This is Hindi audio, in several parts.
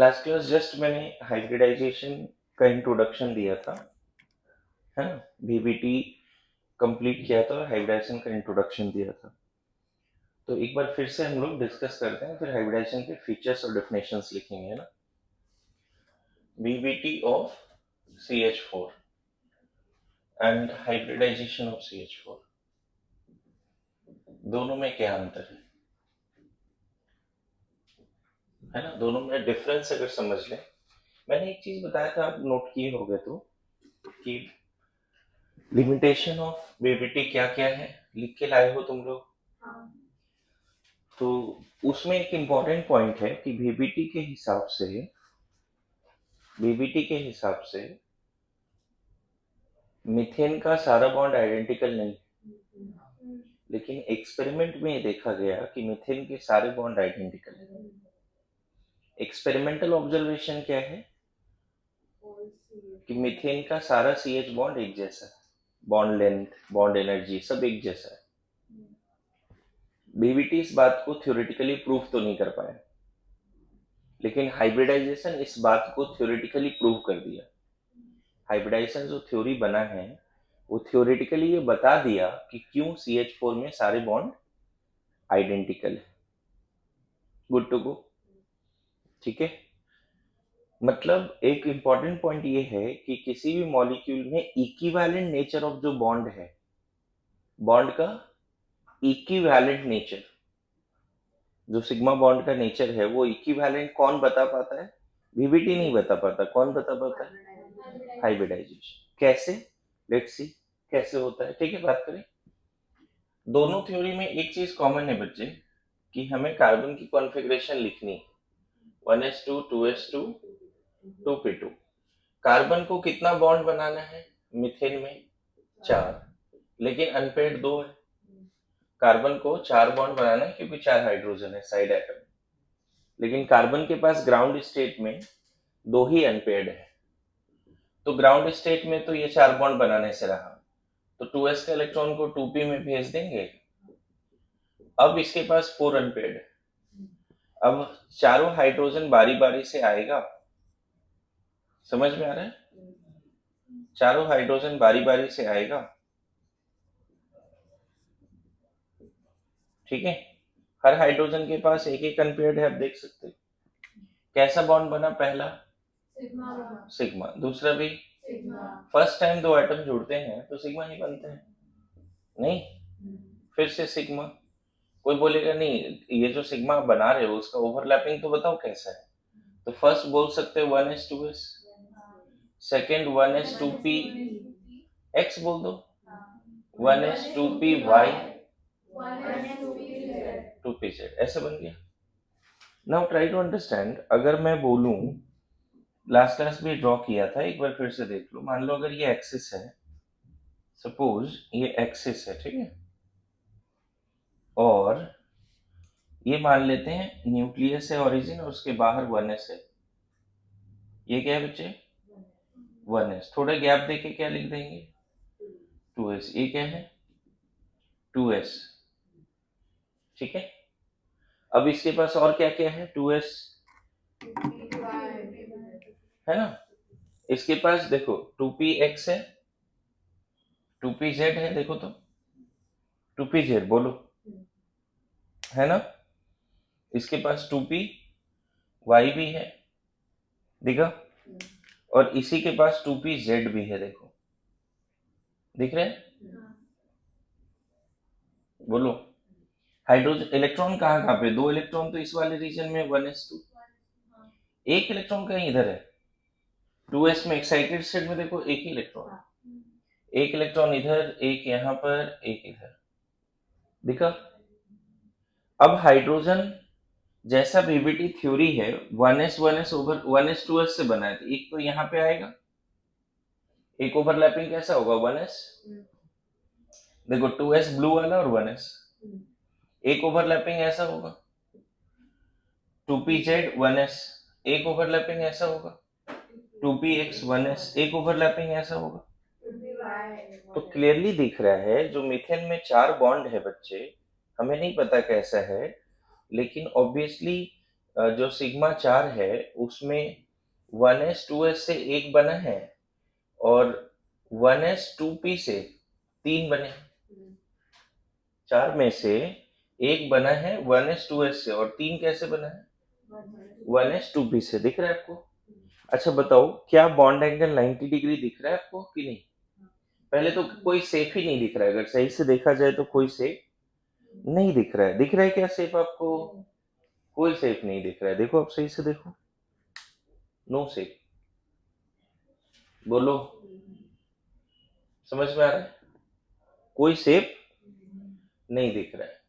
लास्ट क्लास जस्ट मैंने हाइब्रिडाइजेशन का इंट्रोडक्शन दिया था, है ना। बीबीटी कंप्लीट किया था और हाइब्रिडाइजेशन का इंट्रोडक्शन दिया था। तो एक बार फिर से हम लोग डिस्कस करते हैं, फिर हाइब्रिडाइजेशन के फीचर्स और डेफिनेशंस लिखेंगे, है ना। VBT of CH4 and hybridization of CH4, दोनों में क्या अंतर है ना, दोनों में डिफरेंस अगर समझ लें। मैंने एक चीज बताया था, आप नोट किए होंगे तो, कि लिमिटेशन ऑफ बीबीटी क्या क्या है, लिख के लाए हो तुम लोग। तो उसमें एक इम्पॉर्टेंट पॉइंट है कि बीबीटी के हिसाब से मीथेन का सारा बॉन्ड आइडेंटिकल नहीं, लेकिन एक्सपेरिमेंट में ये देखा गया कि मीथेन के सारे बॉन्ड आइडेंटिकल है। एक्सपेरिमेंटल ऑब्जर्वेशन क्या है कि मीथेन का सारा CH बॉन्ड एक जैसा है, बॉन्ड लेंथ, बॉन्ड एनर्जी सब एक जैसा है। बीबीटी इस बात को थ्योरेटिकली प्रूव तो नहीं कर पाया, लेकिन हाइब्रिडाइजेशन इस बात को थ्योरेटिकली प्रूव कर दिया। हाइब्रिडाइजेशन जो थ्योरी बना है वो थ्योरेटिकली ये बता दिया कि क्यों CH4 में सारे बॉन्ड आइडेंटिकल है। गुड टू गो, ठीक है। मतलब एक इंपॉर्टेंट पॉइंट ये है कि किसी भी मॉलिक्यूल में इक्विवेलेंट नेचर ऑफ जो बॉन्ड है, बॉन्ड का इक्विवेलेंट नेचर, जो सिग्मा बॉन्ड का नेचर है वो इक्विवेलेंट कौन बता पाता है? बीबीटी नहीं बता पाता। कौन बता पाता है? हाइब्रिडाइजेशन। कैसे? लेट्स सी कैसे होता है, ठीक है, बात करें। दोनों थ्योरी में एक चीज कॉमन है बच्चे, कि हमें कार्बन की कॉन्फ़िगरेशन लिखनी है, 1s2 2s2 2p2। कार्बन को कितना बॉन्ड बनाना है मीथेन में? 4, लेकिन अनपेयर्ड 2 है। कार्बन को 4 बॉन्ड बनाना है क्योंकि 4 हाइड्रोजन है साइड एटम, लेकिन कार्बन के पास ग्राउंड स्टेट में 2 ही अनपेयर्ड है। तो ग्राउंड स्टेट में तो ये 4 बॉन्ड बनाने से रहा, तो 2s का इलेक्ट्रॉन को 2p में भेज देंगे। अब इसके पास 4 अनपेयर्ड है। अब चारों हाइड्रोजन बारी बारी से आएगा, समझ में आ रहा है? चारों हाइड्रोजन बारी बारी से आएगा, ठीक है। हर हाइड्रोजन के पास एक एक अनपेयर्ड है। आप देख सकते हैं कैसा बॉन्ड बना। पहला सिग्मा, दूसरा भी सिग्मा। फर्स्ट टाइम दो एटम जुड़ते हैं तो सिग्मा ही बनते हैं, नहीं? फिर से सिग्मा। कोई बोलेगा नहीं, ये जो सिग्मा बना रहे हो उसका ओवरलैपिंग तो बताओ कैसा है। तो फर्स्ट बोल सकते हैं 1s2s, सेकेंड 1s2p x बोल दो, 1s2py 2pz, ऐसे बन गया। Now try to understand. अगर मैं बोलूं, लास्ट क्लास में ड्रॉ किया था, एक बार फिर से देख लो। मान लो अगर ये एक्सिस है, सपोज ये एक्सिस है, ठीक है, और ये मान लेते हैं न्यूक्लियस है, ओरिजिन, और उसके बाहर 1s है। ये क्या है बच्चे? 1s। थोड़ा गैप देके क्या लिख देंगे? 2s। ये क्या है? 2s, ठीक है। अब इसके पास और क्या क्या है? 2s, है ना। इसके पास देखो 2px है, 2pz है, देखो तो 2pz बोलो, है ना। इसके पास 2py भी है, दिखा। और इसी के पास 2pz भी है, देखो, दिख रहे हैं? बोलो। हाइड्रोजन इलेक्ट्रॉन कहाँ कहाँ पे? 2 इलेक्ट्रॉन तो इस वाले रीजन में 1s2, एक इलेक्ट्रॉन कहीं इधर है 2s में। एक्साइटेड स्टेट में देखो एक ही इलेक्ट्रॉन, एक इलेक्ट्रॉन इधर, एक यहाँ पर, एक इधर, दिखा। अब हाइड्रोजन जैसा बीबीटी थ्योरी है 1s 1s over 1s 2s से बना है, तो एक तो यहाँ पे आएगा, एक ओवरलैपिंग कैसा होगा? 1s, देखो 2s ब्लू वाला और 1s, एक ओवरलैपिंग ऐसा होगा 2pz 1s, एक ओवरलैपिंग ऐसा होगा 2px 1s, एक ओवरलैपिंग ऐसा होगा। तो क्लियरली दिख रहा है जो मीथेन में 4 बॉन्ड है बच्चे, हमें नहीं पता कैसा है, लेकिन ऑब्वियसली जो सिग्मा 4 है उसमें 1s 2s से एक बना है और 1s 2p से 3 बने हैं। 4 में से एक बना है 1s 2s से और 3 कैसे बना है 1s 2p से। दिख रहा है आपको? अच्छा बताओ, क्या बॉन्ड एंगल 90 डिग्री दिख रहा है आपको कि नहीं? पहले तो कोई शेप ही नहीं दिख रहा है, अगर सही से देखा जाए तो कोई शेप नहीं दिख रहा है। दिख रहा है क्या शेप आपको? कोई शेप नहीं दिख रहा है। देखो आप सही से देखो, नो शेप। बोलो, समझ में आ रहा है? कोई शेप नहीं दिख रहा है।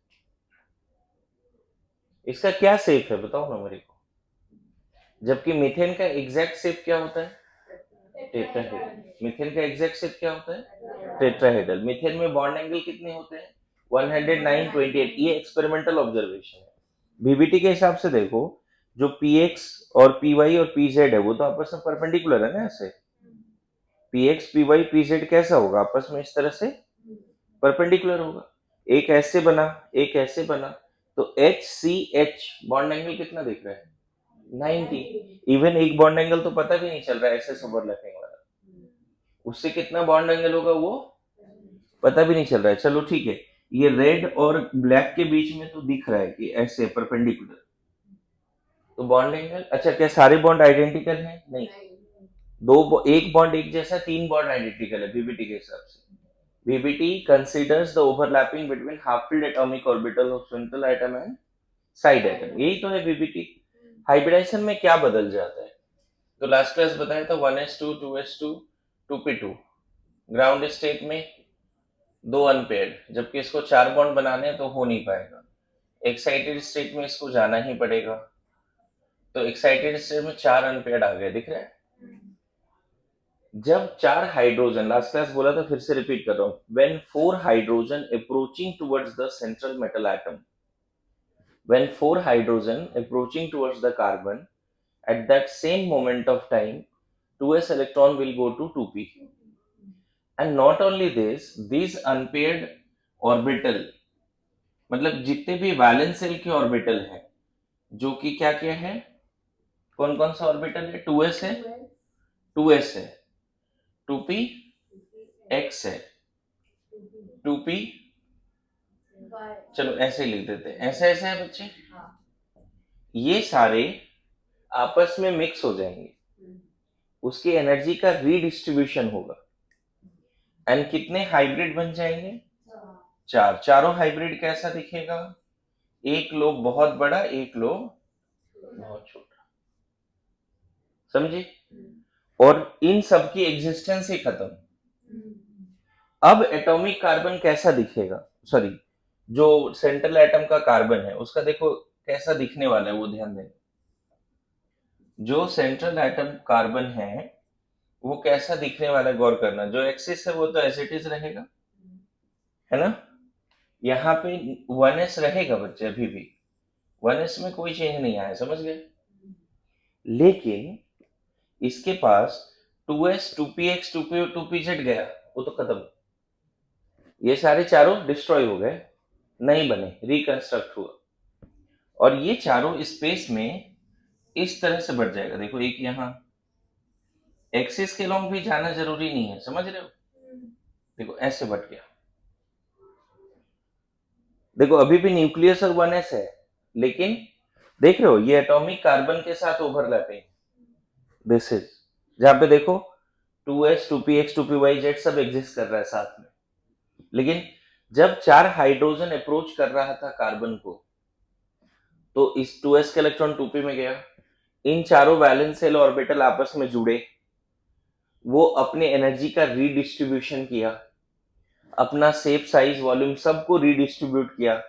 इसका क्या शेप है बताओ ना मेरे को। जबकि मीथेन का एग्जैक्ट शेप क्या होता है? टेट्राहेड्रल। मीथेन का एग्जैक्ट शेप क्या होता है? टेट्राहेड्रल। मीथेन में बॉन्ड एंगल कितने होते हैं? 109, 28। ये एक्सपेरिमेंटल ऑब्जर्वेशन है। बीबीटी के हिसाब से देखो, जो पीएक्स और पीवाई और पीजेड है वो तो आपस में परपेंडिकुलर है ना। ऐसे पीएक्स पीवाई पीजेड कैसा होगा? आपस में इस तरह से परपेंडिकुलर होगा। एक ऐसे बना, एक ऐसे बना, तो H C H bond angle कितना दिख रहा है? 90। इवन एक बॉन्ड एंगल तो पता भी नहीं चल रहा है ऐसे ओवरलैपिंग वाला। उससे कितना बॉन्ड एंगल होगा वो पता भी नहीं चल रहा है। चलो ठीक है, ये रेड और ब्लैक के बीच में तो दिख रहा है कि ऐसे परपेंडिकुलर, तो बॉन्ड एंगल। अच्छा, क्या सारे बॉन्ड आइडेंटिकल हैं? नहीं। एक बॉन्ड एक जैसा, 3 बॉन्ड आइडेंटिकल है बीबीटी के हिसाब से। BBT considers the overlapping between half field atomic orbital of central atom and side atom. यही तो है बीबीटी। हाइब्रिडाइजेशन में क्या बदल जाता है? तो लास्ट क्लास बताया था 1s2 2s2 2p2। Ground state में 2 अनपेयर्ड, जबकि इसको 4 बॉन्ड बनाने हैं तो हो नहीं पाएगा। एक्साइटेड स्टेट में इसको जाना ही पड़ेगा, तो एक्साइटेड स्टेट में 4 अनपेयर्ड आ गए। दिख रहा है? जब 4 हाइड्रोजन, लास्ट क्लास बोला था फिर से रिपीट कर रहा हूं, when 4 hydrogen approaching towards the central metal atom, when 4 hydrogen approaching towards the carbon, at that same moment of time 2s electron will go to 2p. And not only this, these unpaired orbital, मतलब जितने भी वैलेंस सेल के ऑर्बिटल हैं, जो कि क्या क्या है, कौन कौन सा ऑर्बिटल है? 2s है, 2s है, 2p x है, 2p, चलो ऐसे लिख देते हैं, ऐसे ऐसे है बच्चे। ये सारे आपस में मिक्स हो जाएंगे, उसकी एनर्जी का रीडिस्ट्रीब्यूशन होगा, एंड कितने हाइब्रिड बन जाएंगे? 4। चारों हाइब्रिड कैसा दिखेगा? एक लोब बहुत बड़ा, एक लोब बहुत छोटा। समझे? और इन सब की एग्जिस्टेंस ही खत्म। अब एटॉमिक कार्बन कैसा दिखेगा? सॉरी, जो सेंट्रल एटम का कार्बन है उसका देखो कैसा दिखने वाला है, वो ध्यान देना। जो सेंट्रल एटम कार्बन है वो कैसा दिखने वाला है, गौर करना। जो एक्सिस है वो तो एज इट इज रहेगा, है ना। यहाँ पे 1s रहेगा बच्चे, अभी भी 1s में कोई चेंज नहीं आया, समझ गए। लेकिन इसके पास 2s 2px 2p 2pz गया, वो तो खत्म। ये सारे चारों डिस्ट्रॉय हो गए, नहीं बने, रिकंस्ट्रक्ट हुआ। और ये चारों स्पेस में इस तरह से बढ़ जाएगा। देखो, एक यहाँ एक्सिस के लॉन्ग भी जाना जरूरी नहीं है, समझ रहे हो। देखो ऐसे बढ़ गया। देखो अभी भी न्यूक्लियस और 1s है, लेकिन देख रहे हो ये एटॉमिक कार्बन के साथ ओवरलैपिंग, दिस इज जहां पे देखो 2s 2px 2pyz सब एग्जिस्ट कर रहा है साथ में। लेकिन जब 4 हाइड्रोजन अप्रोच कर रहा था कार्बन को, तो इस 2s का इलेक्ट्रॉन 2p में गया, इन चारों वैलेंस शेल ऑर्बिटल आपस में जुड़े, वो अपने एनर्जी का रीडिस्ट्रीब्यूशन किया, अपना शेप साइज वॉल्यूम सबको रीडिस्ट्रीब्यूट किया,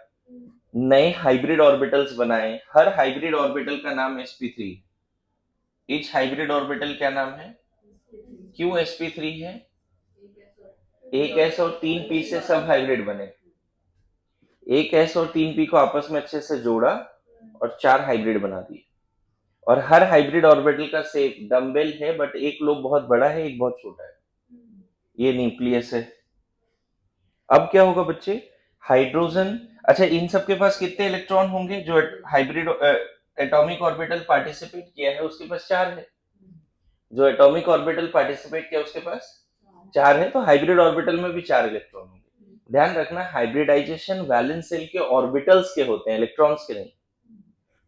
नए हाइब्रिड ऑर्बिटल्स बनाए। हर हाइब्रिड ऑर्बिटल का नाम sp3। ईच हाइब्रिड ऑर्बिटल क्या नाम है? क्यों sp3 है? एक s और 3 p से सब हाइब्रिड बने। एक s और 3 p को आपस में अच्छे से जोड़ा और 4 हाइब्रिड बना दिए। और हर हाइब्रिड ऑर्बिटल का शेप डम्बेल है, बट एक लोब बहुत बड़ा है, एक बहुत छोटा है। ये न्यूक्लियस है। अब क्या होगा बच्चे? हाइड्रोजन, अच्छा इन सब के पास कितने इलेक्ट्रॉन होंगे जो हाइब्रिड एटॉमिक ऑर्बिटल पार्टिसिपेट किया है उसके पास 4 है, जो एटॉमिक ऑर्बिटल पार्टिसिपेट किया उसके पास 4 है, तो हाइब्रिड ऑर्बिटल में भी 4 इलेक्ट्रॉन होंगे। ध्यान रखना हाइब्रिडाइजेशन वैलेंस शेल के ऑर्बिटल्स के होते हैं, इलेक्ट्रॉन्स के नहीं।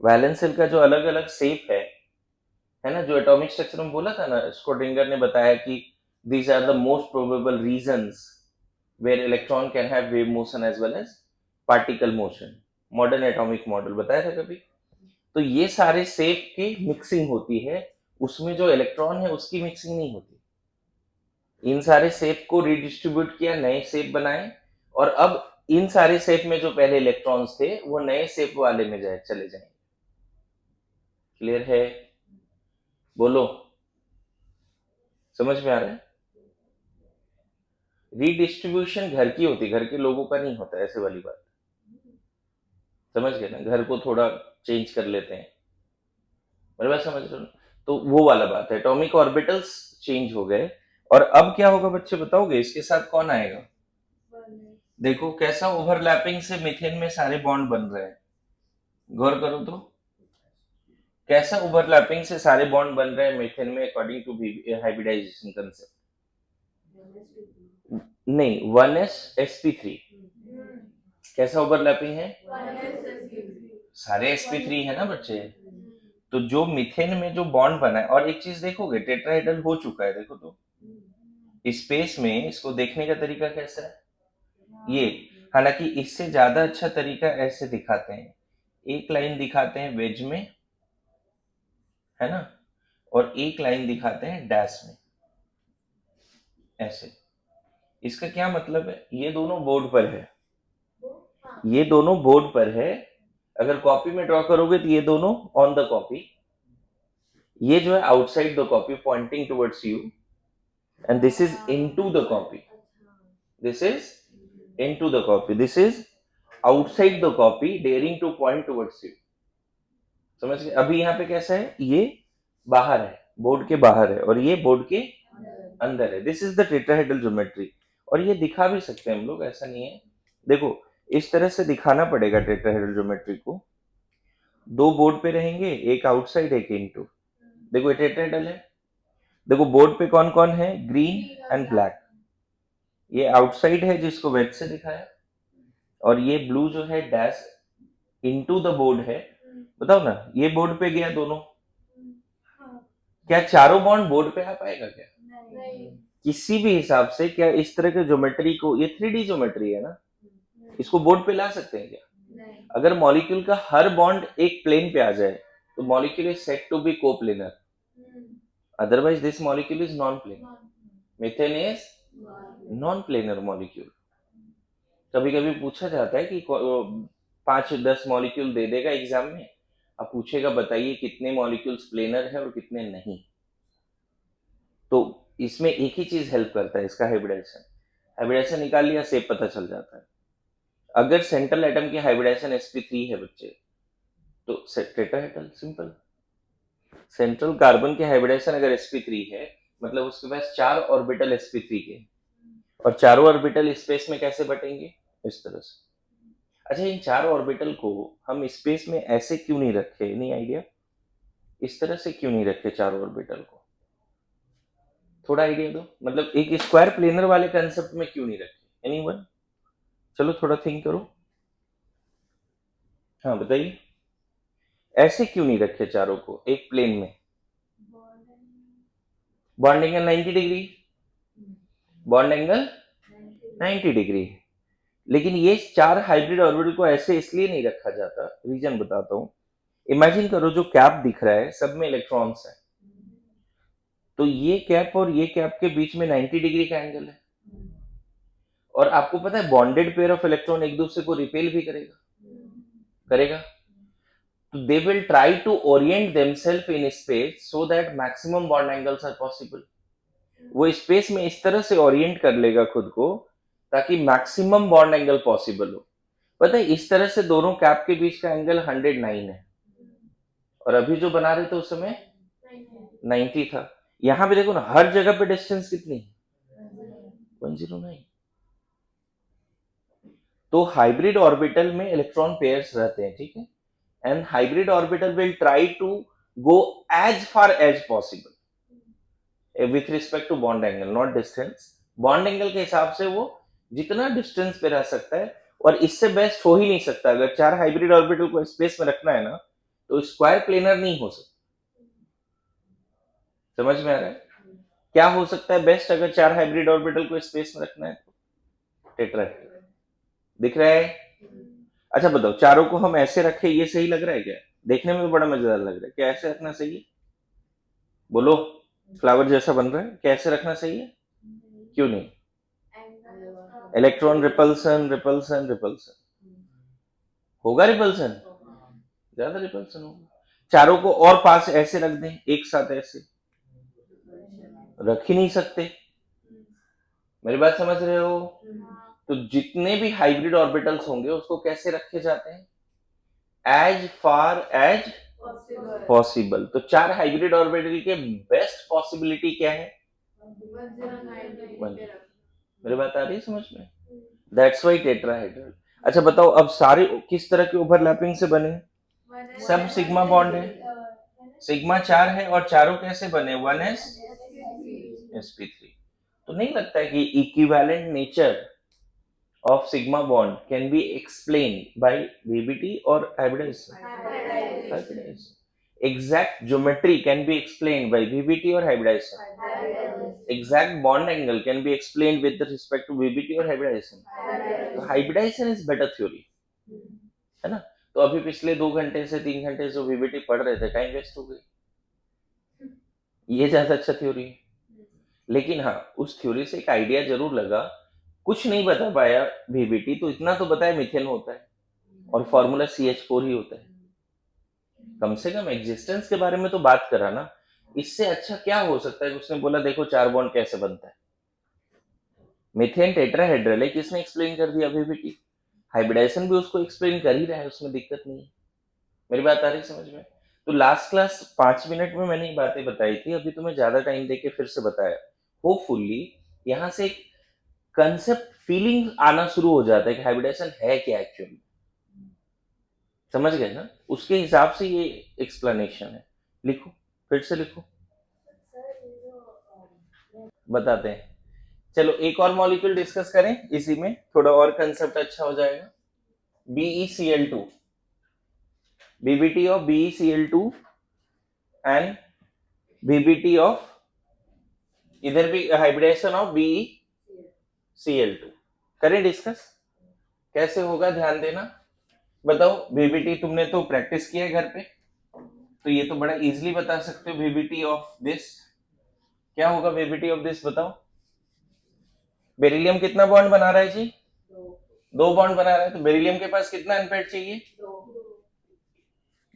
वैलेंस शेल का जो अलग अलग शेप है ना, जो एटॉमिक स्ट्रक्चर में बोला था ना, स्क्रोडिंगर ने बताया कि these are the most probable reasons where electron can have wave motion as well as particle motion, modern atomic model बताया था कभी। तो ये सारे शेप की मिक्सिंग होती है, उसमें जो इलेक्ट्रॉन है उसकी मिक्सिंग नहीं होती। इन सारे शेप को रिडिस्ट्रीब्यूट किया, नए शेप बनाए, और अब इन सारे शेप में जो पहले इलेक्ट्रॉन्स थे वो नए शेप वाले में चले जाएंगे। क्लियर है? बोलो, समझ में आ रहा है? रीडिस्ट्रीब्यूशन घर की होती, घर के लोगों का नहीं होता, ऐसे वाली बात समझ गए ना, घर को थोड़ा चेंज कर लेते हैं, मेरे बात समझ रहे हो? तो वो वाला बात है, एटॉमिक ऑर्बिटल्स चेंज हो गए। और अब क्या होगा बच्चे, बताओगे इसके साथ कौन आएगा? देखो कैसा ओवरलैपिंग से मीथेन में सारे बॉन्ड बन रहे हैं, गौर करो तो कैसा ओवरलैपिंग से सारे बॉन्ड बन रहे हैं मीथेन में अकॉर्डिंग टू हाइब्रिडाइजेशन कंसेप्ट। नहीं, 1s sp3 कैसा ओवरलैपिंग है? सारे sp3 है ना बच्चे। तो जो मीथेन में जो बॉन्ड बना है, और एक चीज देखोगे टेट्राहेड्रल हो चुका है, देखो तो स्पेस में इसको देखने का तरीका कैसा है ये। हालांकि इससे ज्यादा अच्छा तरीका ऐसे दिखाते हैं, एक लाइन दिखाते हैं वेज में, है ना, और एक लाइन दिखाते हैं डैश में, ऐसे। इसका क्या मतलब है, ये दोनों बोर्ड पर है, ये दोनों बोर्ड पर है, अगर कॉपी में ड्रॉ करोगे तो ये दोनों ऑन द कॉपी, ये जो है outside the copy pointing towards you, and this is into the copy, this is into the copy, this is outside the copy daring to point towards you। समझ गए? अभी यहाँ पे कैसा है, ये बाहर है, बोर्ड के बाहर है, और ये बोर्ड के अंदर है। This is the tetrahedral geometry. और ये दिखा भी सकते हैं हम लोग, ऐसा नहीं है, देखो इस तरह से दिखाना पड़ेगा टेट्राहेड्रल ज्योमेट्री को। दो बोर्ड पे रहेंगे, एक आउटसाइड एक इनटू। देखो ये टेट्राहेड्रल है, देखो बोर्ड पे कौन कौन है, ग्रीन एंड ब्लैक, ये आउटसाइड है जिसको वेज से दिखाया, और ये ब्लू जो है डैश इनटू द बोर्ड है। बताओ ना, ये बोर्ड पे गया दोनों, क्या चारों बॉन्ड बोर्ड पे आ पाएगा क्या? नहीं। किसी भी हिसाब से क्या इस तरह के ज्योमेट्री को, ये 3D ज्योमेट्री है ना, इसको बोर्ड पे ला सकते हैं क्या? नहीं। अगर मॉलिक्यूल का हर बॉन्ड एक प्लेन पे आ जाए तो molecule is said to be coplanar, otherwise this molecule is non planar. Methane is non planar molecule. कभी कभी पूछा जाता है कि 5-10 मॉलिक्यूल दे देगा एग्जाम में, अब पूछेगा बताइए कितने मॉलिक्यूल्स प्लेनर है और कितने नहीं। तो इसमें एक ही चीज हेल्प करता है इसका, हाइब्रिडाइजेशन। हाइब्रिडाइजेशन निकाल लिया, शेप पता चल जाता है। अगर सेंट्रल एटम की हाइब्रिडाइजेशन sp3 है बच्चे, तो टेट्राहेड्रल सिंपल। सेंट्रल कार्बन की हाइब्रिडाइजेशन अगर sp3 है, मतलब उसके पास 4 ऑर्बिटल sp3 के, और चारों ऑर्बिटल स्पेस में कैसे बटेंगे, इस तरह से। अच्छा, इन 4 ऑर्बिटल को हम स्पेस में ऐसे क्यों नहीं रखे, नहीं आइडिया, इस तरह से क्यों नहीं रखे चारों ऑर्बिटल को, थोड़ा आइडिया दो, मतलब एक स्क्वायर प्लेनर वाले कंसेप्ट में क्यों नहीं रखे, एनीवन? चलो थोड़ा थिंक करो, हाँ बताइए, ऐसे क्यों नहीं रखे चारों को एक प्लेन में? Bond angle 90 degree, bond angle 90 degree. लेकिन ये 4 हाइब्रिड ऑर्बिटल को ऐसे इसलिए नहीं रखा जाता, रीजन बताता हूं। इमेजिन करो जो कैप दिख रहा है सब में इलेक्ट्रॉन्स है, तो ये कैप और ये कैप के बीच में 90 डिग्री का एंगल है, और आपको पता है बॉन्डेड पेयर ऑफ इलेक्ट्रॉन एक दूसरे को रिपेल भी करेगा, तो they will try to orient themselves in space so that maximum bond angles are possible. वो स्पेस में इस तरह से ओरिएंट कर लेगा खुद को ताकि मैक्सिमम बॉन्ड एंगल पॉसिबल हो। पता है इस तरह से दोनों कैप के बीच का एंगल 109 है, और अभी जो बना रहे थे उस समय 90 था। यहां पे देखो ना, हर जगह पे डिस्टेंस कितनी है, 109। तो हाइब्रिड ऑर्बिटल में इलेक्ट्रॉन पेयर्स रहते हैं, ठीक है, and hybrid orbital will try to go as far as possible with respect to bond angle, not distance. Bond angle के हिसाब से वो जितना डिस्टेंस पे रह सकता है, और इससे बेस्ट हो ही नहीं सकता। अगर 4 हाइब्रिड ऑर्बिटल को स्पेस में रखना है ना, तो स्क्वायर प्लेनर नहीं हो सकता। समझ में आ रहा है? क्या हो सकता है बेस्ट अगर 4 हाइब्रिड ऑर्बिटल को स्पेस में रखना है? तो टेट्राहेड्रल दिख रहा है। अच्छा बताओ, चारों को हम ऐसे रखें, ये सही लग रहा है क्या? देखने में बड़ा मजेदार लग रहा है, क्या ऐसे रखना सही है? बोलो, फ्लावर जैसा बन रहा है, क्या ऐसे रखना सही है? क्यों नहीं? इलेक्ट्रॉन रिपल्सन रिपल्सन रिपल्सन होगा, रिपल्सन ज्यादा रिपल्सन होगा। चारों को और पास ऐसे रख दें, एक साथ ऐसे रख ही नहीं सकते। मेरी बात समझ रहे हो? तो जितने भी हाइब्रिड ऑर्बिटल्स होंगे उसको कैसे रखे जाते हैं? As far as possible. तो 4 हाइब्रिड ऑर्बिटल के बेस्ट पॉसिबिलिटी क्या है? 1. मेरी बात आ रही है समझ में? That's why tetrahedral. अच्छा बताओ, अब सारे किस तरह के ओवरलैपिंग से बने? सब सिग्मा बॉन्ड है, सिग्मा 4 है, और चारों कैसे बने? 1s sp3। तो नहीं लगता है कि equivalent nature of sigma bond can be explained by VBT or hybridization? Hybridization. Exact geometry can be explained by VBT or hybridization? Exact bond angle can be explained with respect to VBT or hybridization? तो hybridization is better theory, है ना? तो अभी पिछले 2 घंटे से 3 घंटे से VBT पढ़ रहे थे, टाइम वेस्ट हो गई। ये ज्यादा अच्छा थ्योरी है। लेकिन हाँ, उस थ्योरी से एक आइडिया जरूर लगा। कुछ नहीं बता पाया VBT, तो इतना तो बताया मीथेन होता है और फॉर्मूला CH4 ही होता है। कम से कम एग्जिस्टेंस के बारे में तो बात करा ना। इससे अच्छा क्या हो सकता है? उसने बोला देखो 4 बॉन्ड कैसे बनता है, मीथेन टेट्राहेड्रल है, किसने एक्सप्लेन कर दिया? VBT। हाइब्रिडाइजेशन भी उसको एक्सप्लेन कर ही रहा है, उसमें दिक्कत नहीं है। मेरी बात आ रही समझ में? तो लास्ट क्लास 5 मिनट में मैंने ये बातें बताई थी, अभी तुम्हें ज्यादा टाइम देके फिर से बताया। होपफुली यहाँ से एक कंसेप्ट फीलिंग आना शुरू हो जाता है कि हाइब्रिडाइजेशन है क्या एक्चुअली। समझ गए ना? उसके हिसाब से ये एक्सप्लेनेशन है। लिखो, फिर से लिखो, बताते हैं। चलो एक और मॉलिक्यूल डिस्कस करें, इसी में थोड़ा और कंसेप्ट अच्छा हो जाएगा। BeCl2, BBT of BeCl2 and BBT of, इधर भी हाइब्रिडाइजेशन ऑफ BeCl2 करें डिस्कस। कैसे होगा ध्यान देना। बताओ, VBT तुमने तो प्रैक्टिस किया है घर पे, तो ये तो बड़ा इजीली बता सकते हो। VBT ऑफ दिस क्या होगा? VBT ऑफ दिस बताओ। बेरिलियम कितना बॉन्ड बना रहा है जी? 2 बॉन्ड बना रहा है। तो बेरिलियम के पास कितना अनपेड चाहिए?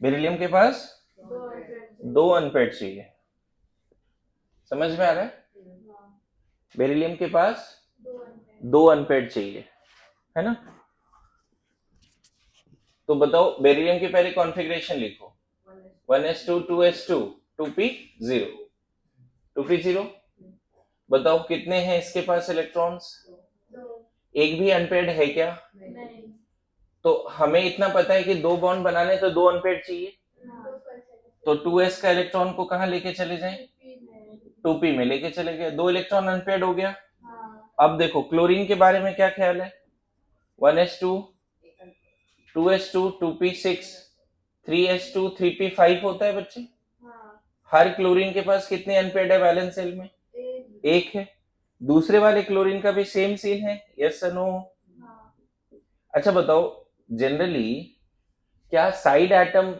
बेरिलियम के पास 2 अनपेड चाहिए। समझ में आ रहा है? बेरिलियम के पास 2 अनपेड चाहिए, है ना? तो बताओ, बेरिलियम की पहले कॉन्फ़िगरेशन लिखो। 1s2 2s2 2p0 2p0। बताओ कितने हैं इसके पास इलेक्ट्रॉन्स? एक भी अनपेड है क्या? नहीं। तो हमें इतना पता है कि 2 बॉन्ड बनाने तो 2 अनपेड चाहिए। तो 2s का इलेक्ट्रॉन को कहां लेके चले जाएं? 2p में लेके चले गए, 2 इलेक्ट्रॉन अनपेड हो गया। अब देखो क्लोरीन के बारे में क्या ख्याल है? 1s2 2s2 2p6 3s2 3p5 होता है बच्चे। हर क्लोरीन के पास कितने अनपेड है वैलेंस शेल में? 1 है। दूसरे वाले क्लोरीन का भी सेम सीन है, यस और नो? अच्छा बताओ, जनरली क्या साइड एटम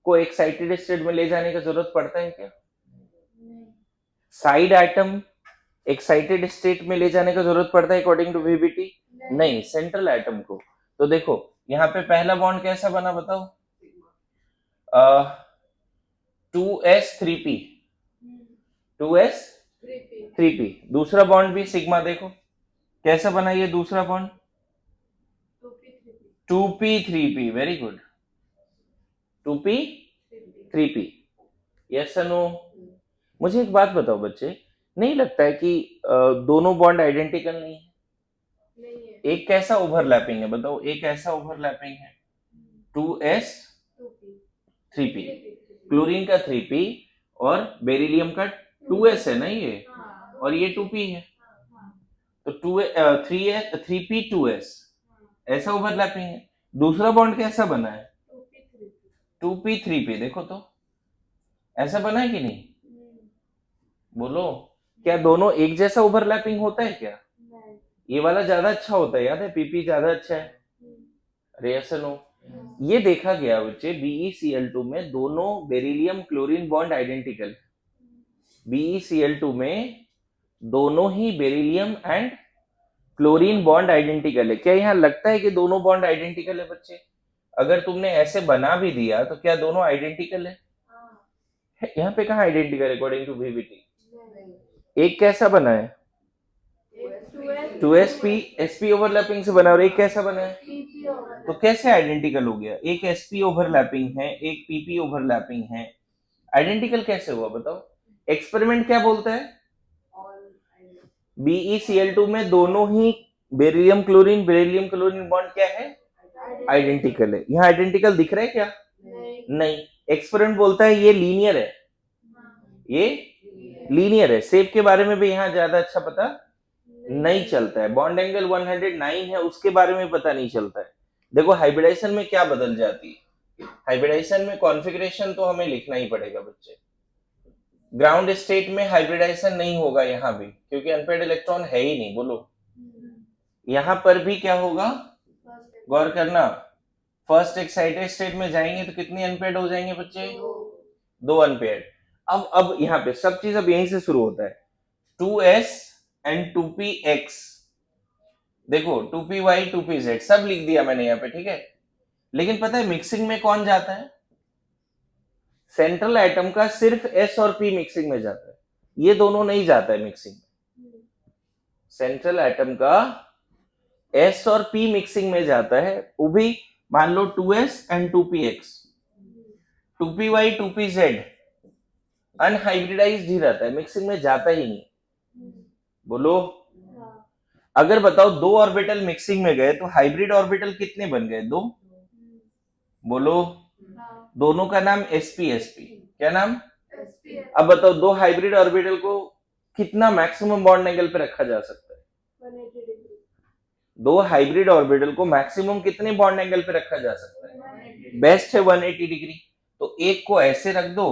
को एक्साइटेड स्टेट में ले जाने की जरूरत पड़ता है क्या? साइड एटम एक्साइटेड स्टेट में ले जाने की जरूरत पड़ता है अकॉर्डिंग टू VBT? नहीं, सेंट्रल एटम को। तो देखो यहाँ पे पहला बॉन्ड कैसा बना बताओ? 2s3p 2s3p। दूसरा बॉन्ड भी सिग्मा, देखो कैसा बना ये दूसरा bond? 2p3p। Very good, 2p3p, yes और नो? मुझे एक बात बताओ बच्चे, नहीं लगता है कि दोनों बॉन्ड आइडेंटिकल नहीं है? एक कैसा ओवरलैपिंग है बताओ? एक ऐसा ओवरलैपिंग है 2s 3p, क्लोरीन का 3p और बेरिलियम का 2s है ना ये, और ये 2p है, तो 3p 2s, ऐसा ओवरलैपिंग है। दूसरा बॉन्ड कैसा बना है? 2p 3p, देखो तो ऐसा बना है कि नहीं? बोलो, क्या दोनों एक जैसा ओवरलैपिंग होता है क्या? ये वाला ज्यादा अच्छा होता है, याद है, पीपी ज्यादा अच्छा है। अरे ऐसा नो, ये देखा गया बच्चे, BeCl2 में दोनों beryllium chlorine bond identical. BeCl2 में दोनों ही beryllium and chlorine bond identical है। क्या यहाँ लगता है कि दोनों बॉन्ड आइडेंटिकल है बच्चे? अगर तुमने ऐसे बना भी दिया तो क्या दोनों आइडेंटिकल है? यहाँ पे कहाँ आइडेंटिकल अकॉर्डिंग टू VBT? एक कैसा बना है? 2sp sp ओवरलैपिंग से बना, और एक कैसा बना है? तो कैसे आइडेंटिकल हो गया? एक sp ओवरलैपिंग है, एक pp ओवरलैपिंग है, आइडेंटिकल कैसे हुआ बताओ? एक्सपेरिमेंट क्या बोलता है? BeCl2 में दोनों ही बेरिलियम क्लोरीन बॉन्ड क्या है? आइडेंटिकल है। यहाँ आइडेंटिकल दिख रहा है क्या? नहीं। एक्सपेरिमेंट बोलता है ये लीनियर है, ये लीनियर है। शेप के बारे में भी यहाँ ज्यादा अच्छा पता नहीं चलता है। बॉन्ड एंगल 109 है, उसके बारे में पता नहीं चलता है। देखो हाइब्रिडाइजेशन में क्या बदल जाती है, हाइब्रिडाइजेशन में कॉन्फ़िगरेशन तो हमें लिखना ही पड़ेगा बच्चे। ग्राउंड स्टेट में हाइब्रिडाइजेशन नहीं होगा यहाँ भी, क्योंकि अनपेयर्ड इलेक्ट्रॉन है ही नहीं। बोलो, यहाँ पर भी क्या होगा? गौर करना, फर्स्ट एक्साइटेड स्टेट में जाएंगे तो कितने अनपेयर्ड हो जाएंगे बच्चे? 2 अनपेयर्ड। अब यहाँ पे सब चीज अब यहीं से शुरू होता है। 2s एंड 2px, देखो 2py 2pz सब लिख दिया मैंने यहाँ पे, ठीक है। लेकिन पता है मिक्सिंग में कौन जाता है? सेंट्रल एटम का सिर्फ s और p मिक्सिंग में जाता है, ये दोनों नहीं जाता है मिक्सिंग में। सेंट्रल एटम का s और p मिक्सिंग में जाता है, वो भी मान लो 2s and 2px। 2py 2pz unhybridised ही रहता है, मिक्सिंग में जाता ही नहीं। बोलो, अगर बताओ दो ऑर्बिटल मिक्सिंग में गए तो हाइब्रिड ऑर्बिटल कितने बन गए? 2। बोलो, दोनों का नाम sp क्या नाम? अब बताओ दो हाइब्रिड ऑर्बिटल को कितना मैक्सिमम बॉन्ड एंगल पे रखा जा सकता है? 2 हाइब्रिड ऑर्बिटल को मैक्सिमम कितने बॉन्ड एंगल पे रखा जा सकता है? बेस्ट है 180 डिग्री। तो एक को ऐसे रख दो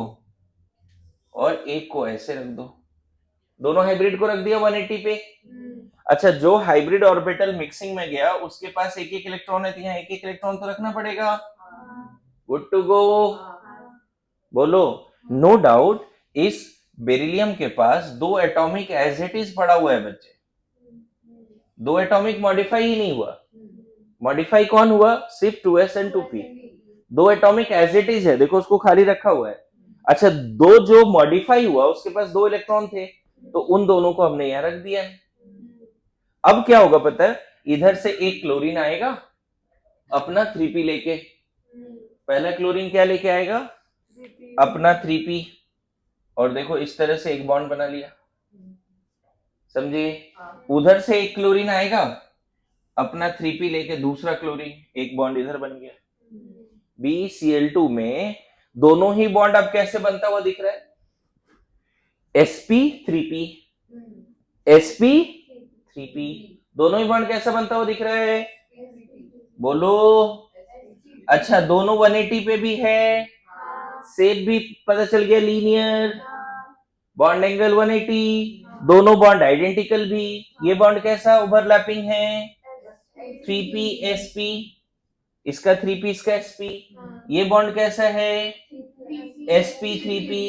और एक को ऐसे रख दो, दोनों हाइब्रिड को रख दिया 180 पे। अच्छा, जो हाइब्रिड ऑर्बिटल मिक्सिंग में गया उसके पास एक एक इलेक्ट्रॉन है, तो यहाँ एक एक इलेक्ट्रॉन तो रखना पड़ेगा। Good to go. बोलो, नो डाउट इस बेरिलियम के पास 2 एटॉमिक एज इट इज पड़ा हुआ है बच्चे, 2 एटॉमिक मॉडिफाई ही नहीं हुआ। मॉडिफाई कौन हुआ? सिर्फ 2s and 2p। 2 atomic as it is है, देखो उसको खाली रखा हुआ है। अच्छा, दो जो मॉडिफाई हुआ उसके पास 2 इलेक्ट्रॉन थे, तो उन दोनों को हमने यहां रख दिया है। अब क्या होगा पता है? इधर से एक क्लोरीन आएगा अपना 3p लेके, पहला क्लोरीन क्या लेके आएगा? अपना 3p, और देखो इस तरह से एक बॉन्ड बना लिया, समझे? उधर से एक क्लोरीन आएगा अपना 3p लेके, दूसरा क्लोरीन, एक बॉन्ड इधर बन गया। BeCl2 में दोनों ही बॉन्ड अब कैसे बनता हुआ दिख रहा है? sp 3p sp 3p, दोनों ही बॉन्ड कैसा बनता हुआ दिख रहा है? बोलो। अच्छा, दोनों 180 पे भी है, शेप भी पता चल गया, लीनियर, बॉन्ड एंगल 180, दोनों बॉन्ड आइडेंटिकल भी। ये बॉन्ड कैसा ओवरलैपिंग है? 3p sp, इसका 3p इसका sp। ये बॉन्ड कैसा है? sp 3p,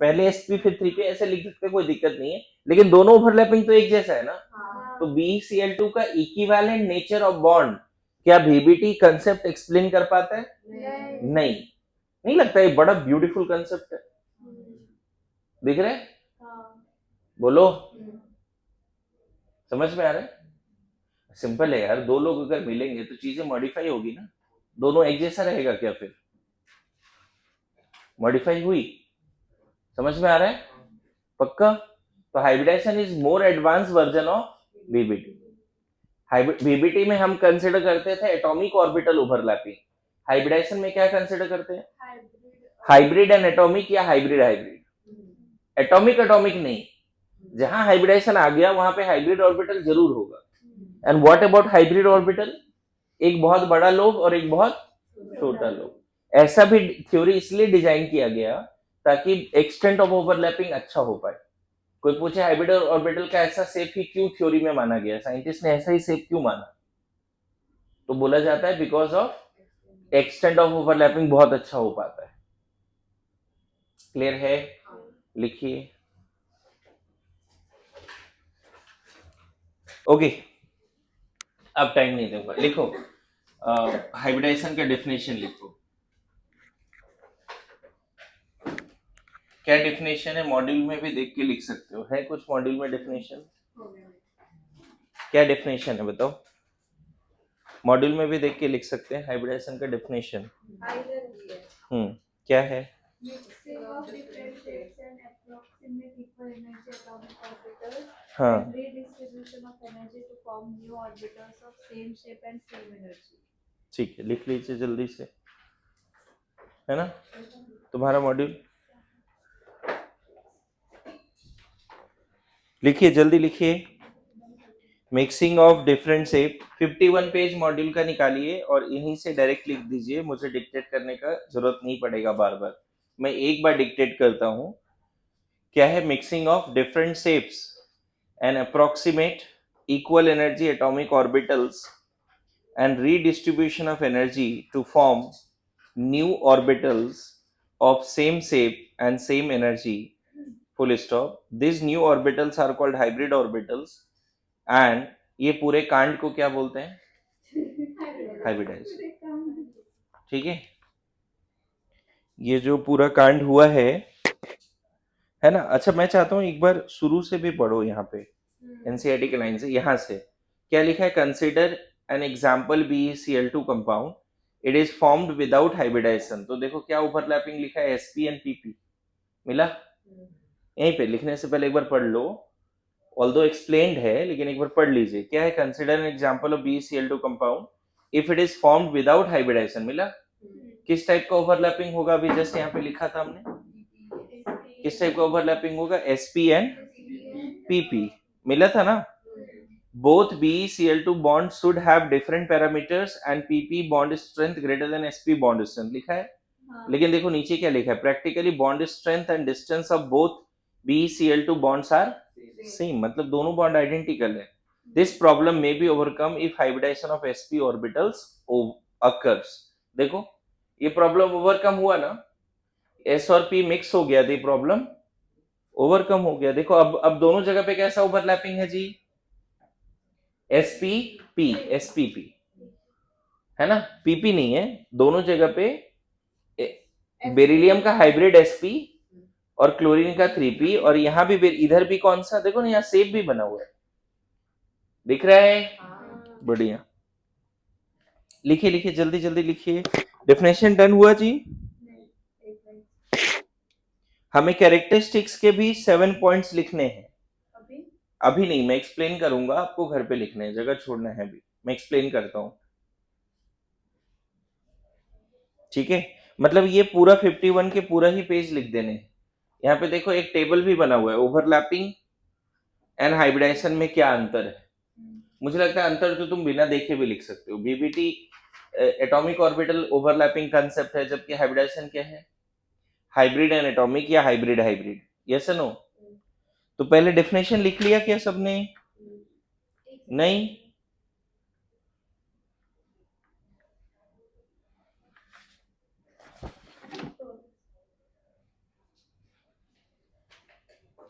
पहले sp फिर 3p, ऐसे लिख सकते, कोई दिक्कत नहीं है, लेकिन दोनों ओवरलैपिंग तो एक जैसा है ना। तो BeCl2 का इक्विवेलेंट नेचर ऑफ बॉन्ड क्या VBT कंसेप्ट एक्सप्लेन कर पाता है? नहीं लगता है? बड़ा ब्यूटीफुल कंसेप्ट है, दिख रहा है? बोलो, समझ में आ रहा है? सिंपल है यार, दो लोग अगर मिलेंगे तो चीजें मॉडिफाई होगी ना। दोनों एक जैसा रहेगा क्या? फिर मॉडिफाई हुई, समझ में आ रहा है? पक्का? तो hybridization is more advance version of VBT। VBT में हम कंसिडर करते थे एटॉमिक ऑर्बिटल ओवरलैपिंग, हाइब्रिडाइजेशन में क्या कंसिडर करते हैं? हाइब्रिड एंड एटॉमिक या हाइब्रिड हाइब्रिड? एटॉमिक एटॉमिक नहीं, जहां हाइब्रिडाइजेशन आ गया वहां पे हाइब्रिड ऑर्बिटल जरूर होगा। And what about hybrid orbital? एक बहुत बड़ा लोब और एक बहुत छोटा लोब। ऐसा भी थ्योरी इसलिए डिजाइन किया गया ताकि एक्सटेंट ऑफ ओवरलैपिंग अच्छा हो पाए। कोई पूछे हाइब्रिड ऑर्बिटल का ऐसा शेप ही क्यों थ्योरी में माना गया, साइंटिस्ट ने ऐसा ही शेप क्यों माना? तो बोला जाता है because of extent of overlapping बहुत अच्छा हो पाता है। क्लियर है? लिखिए। ओके, अब टाइम नहीं दूंगा, लिखो हाइब्रिडाइजेशन का डेफिनेशन लिखो। क्या डेफिनेशन है? मॉड्यूल में भी देख के लिख सकते हो, है कुछ मॉड्यूल में डेफिनेशन? क्या डेफिनेशन है बताओ? मॉड्यूल में भी देख के लिख सकते हैं हाइब्रिडाइजेशन का डेफिनेशन। क्या है? हाँ, ठीक है, लिख लीजिए जल्दी से, है ना तुम्हारा मॉड्यूल? लिखिए, जल्दी लिखिए। Mixing of different shape, 51 page module का निकालिए और यहीं से डायरेक्ट लिख दीजिए, मुझे डिक्टेट करने का जरूरत नहीं पड़ेगा बार बार, मैं एक बार डिक्टेट करता हूं। क्या है? Mixing of different shapes and approximate equal energy atomic orbitals and redistribution of energy to form new orbitals of same shape and same energy, full stop. These new orbitals are called hybrid orbitals and ये पूरे कांड को क्या बोलते हैं? हाइब्रिडाइज। ठीक है, ये जो पूरा कांड हुआ है ना? अच्छा, मैं चाहता हूं एक बार शुरू से भी पढ़ो, यहाँ पे एनसीईआरटी के लाइन से, यहाँ से क्या लिखा है? Consider an example BeCl2 compound, it is formed without hybridization। तो देखो क्या ओवरलैपिंग लिखा है? sp and pp मिला? यहीं पे लिखने से पहले एक बार पढ़ लो, ऑल्दो एक्सप्लेन्ड है लेकिन एक बार पढ़ लीजिए। क्या है? Consider an example of BeCl2 compound if it is formed without hybridization. मिला? किस टाइप का ओवरलैपिंग होगा? अभी जस्ट यहाँ पे लिखा था हमने, किस टाइप का ओवरलैपिंग होगा? sp and pp मिला था ना? Both BeCl2 bonds should have different parameters and PP bond strength greater than sp bond strength लिखा है। लेकिन देखो नीचे क्या लिखा है? Practically bond strength and distance of both BeCl2 bonds are same, मतलब दोनों बॉन्ड आइडेंटिकल है। This problem may be overcome if hybridization of sp orbitals occurs। देखो ये प्रॉब्लम ओवरकम हुआ ना, s और p मिक्स हो गया, तो प्रॉब्लम ओवरकम हो गया। देखो अब दोनों जगह पे कैसा ओवरलैपिंग है जी? sp spp है ना, pp नहीं है। दोनों जगह पे बेरिलियम का हाइब्रिड sp और क्लोरीन का 3p, और यहाँ भी इधर भी कौन सा? देखो ना, यहाँ शेप भी बना हुआ है, दिख रहा है? बढ़िया, लिखिए लिखिए, जल्दी जल्दी लिखिए। डेफिनेशन डन हुआ जी? हमें कैरेक्टरिस्टिक्स के भी 7 पॉइंट्स लिखने हैं। अभी नहीं, मैं एक्सप्लेन करूंगा, आपको घर पे लिखने हैं, जगह छोड़ना है अभी, मैं एक्सप्लेन करता हूं। ठीक है, मतलब ये पूरा 51 के पूरा ही पेज लिख देने। यहाँ पे देखो एक टेबल भी बना हुआ है, ओवरलैपिंग एंड हाइब्रिडाइजेशन में क्या अंतर है। मुझे लगता है अंतर तो तुम बिना देखे भी लिख सकते हो। VBT atomic orbital overlapping concept है, जबकि हाइब्रिडाइजेशन क्या है? हाइब्रिड एंड एटॉमिक या हाइब्रिड हाइब्रिड। Yes no? तो पहले डेफिनेशन लिख लिया क्या सबने? नहीं?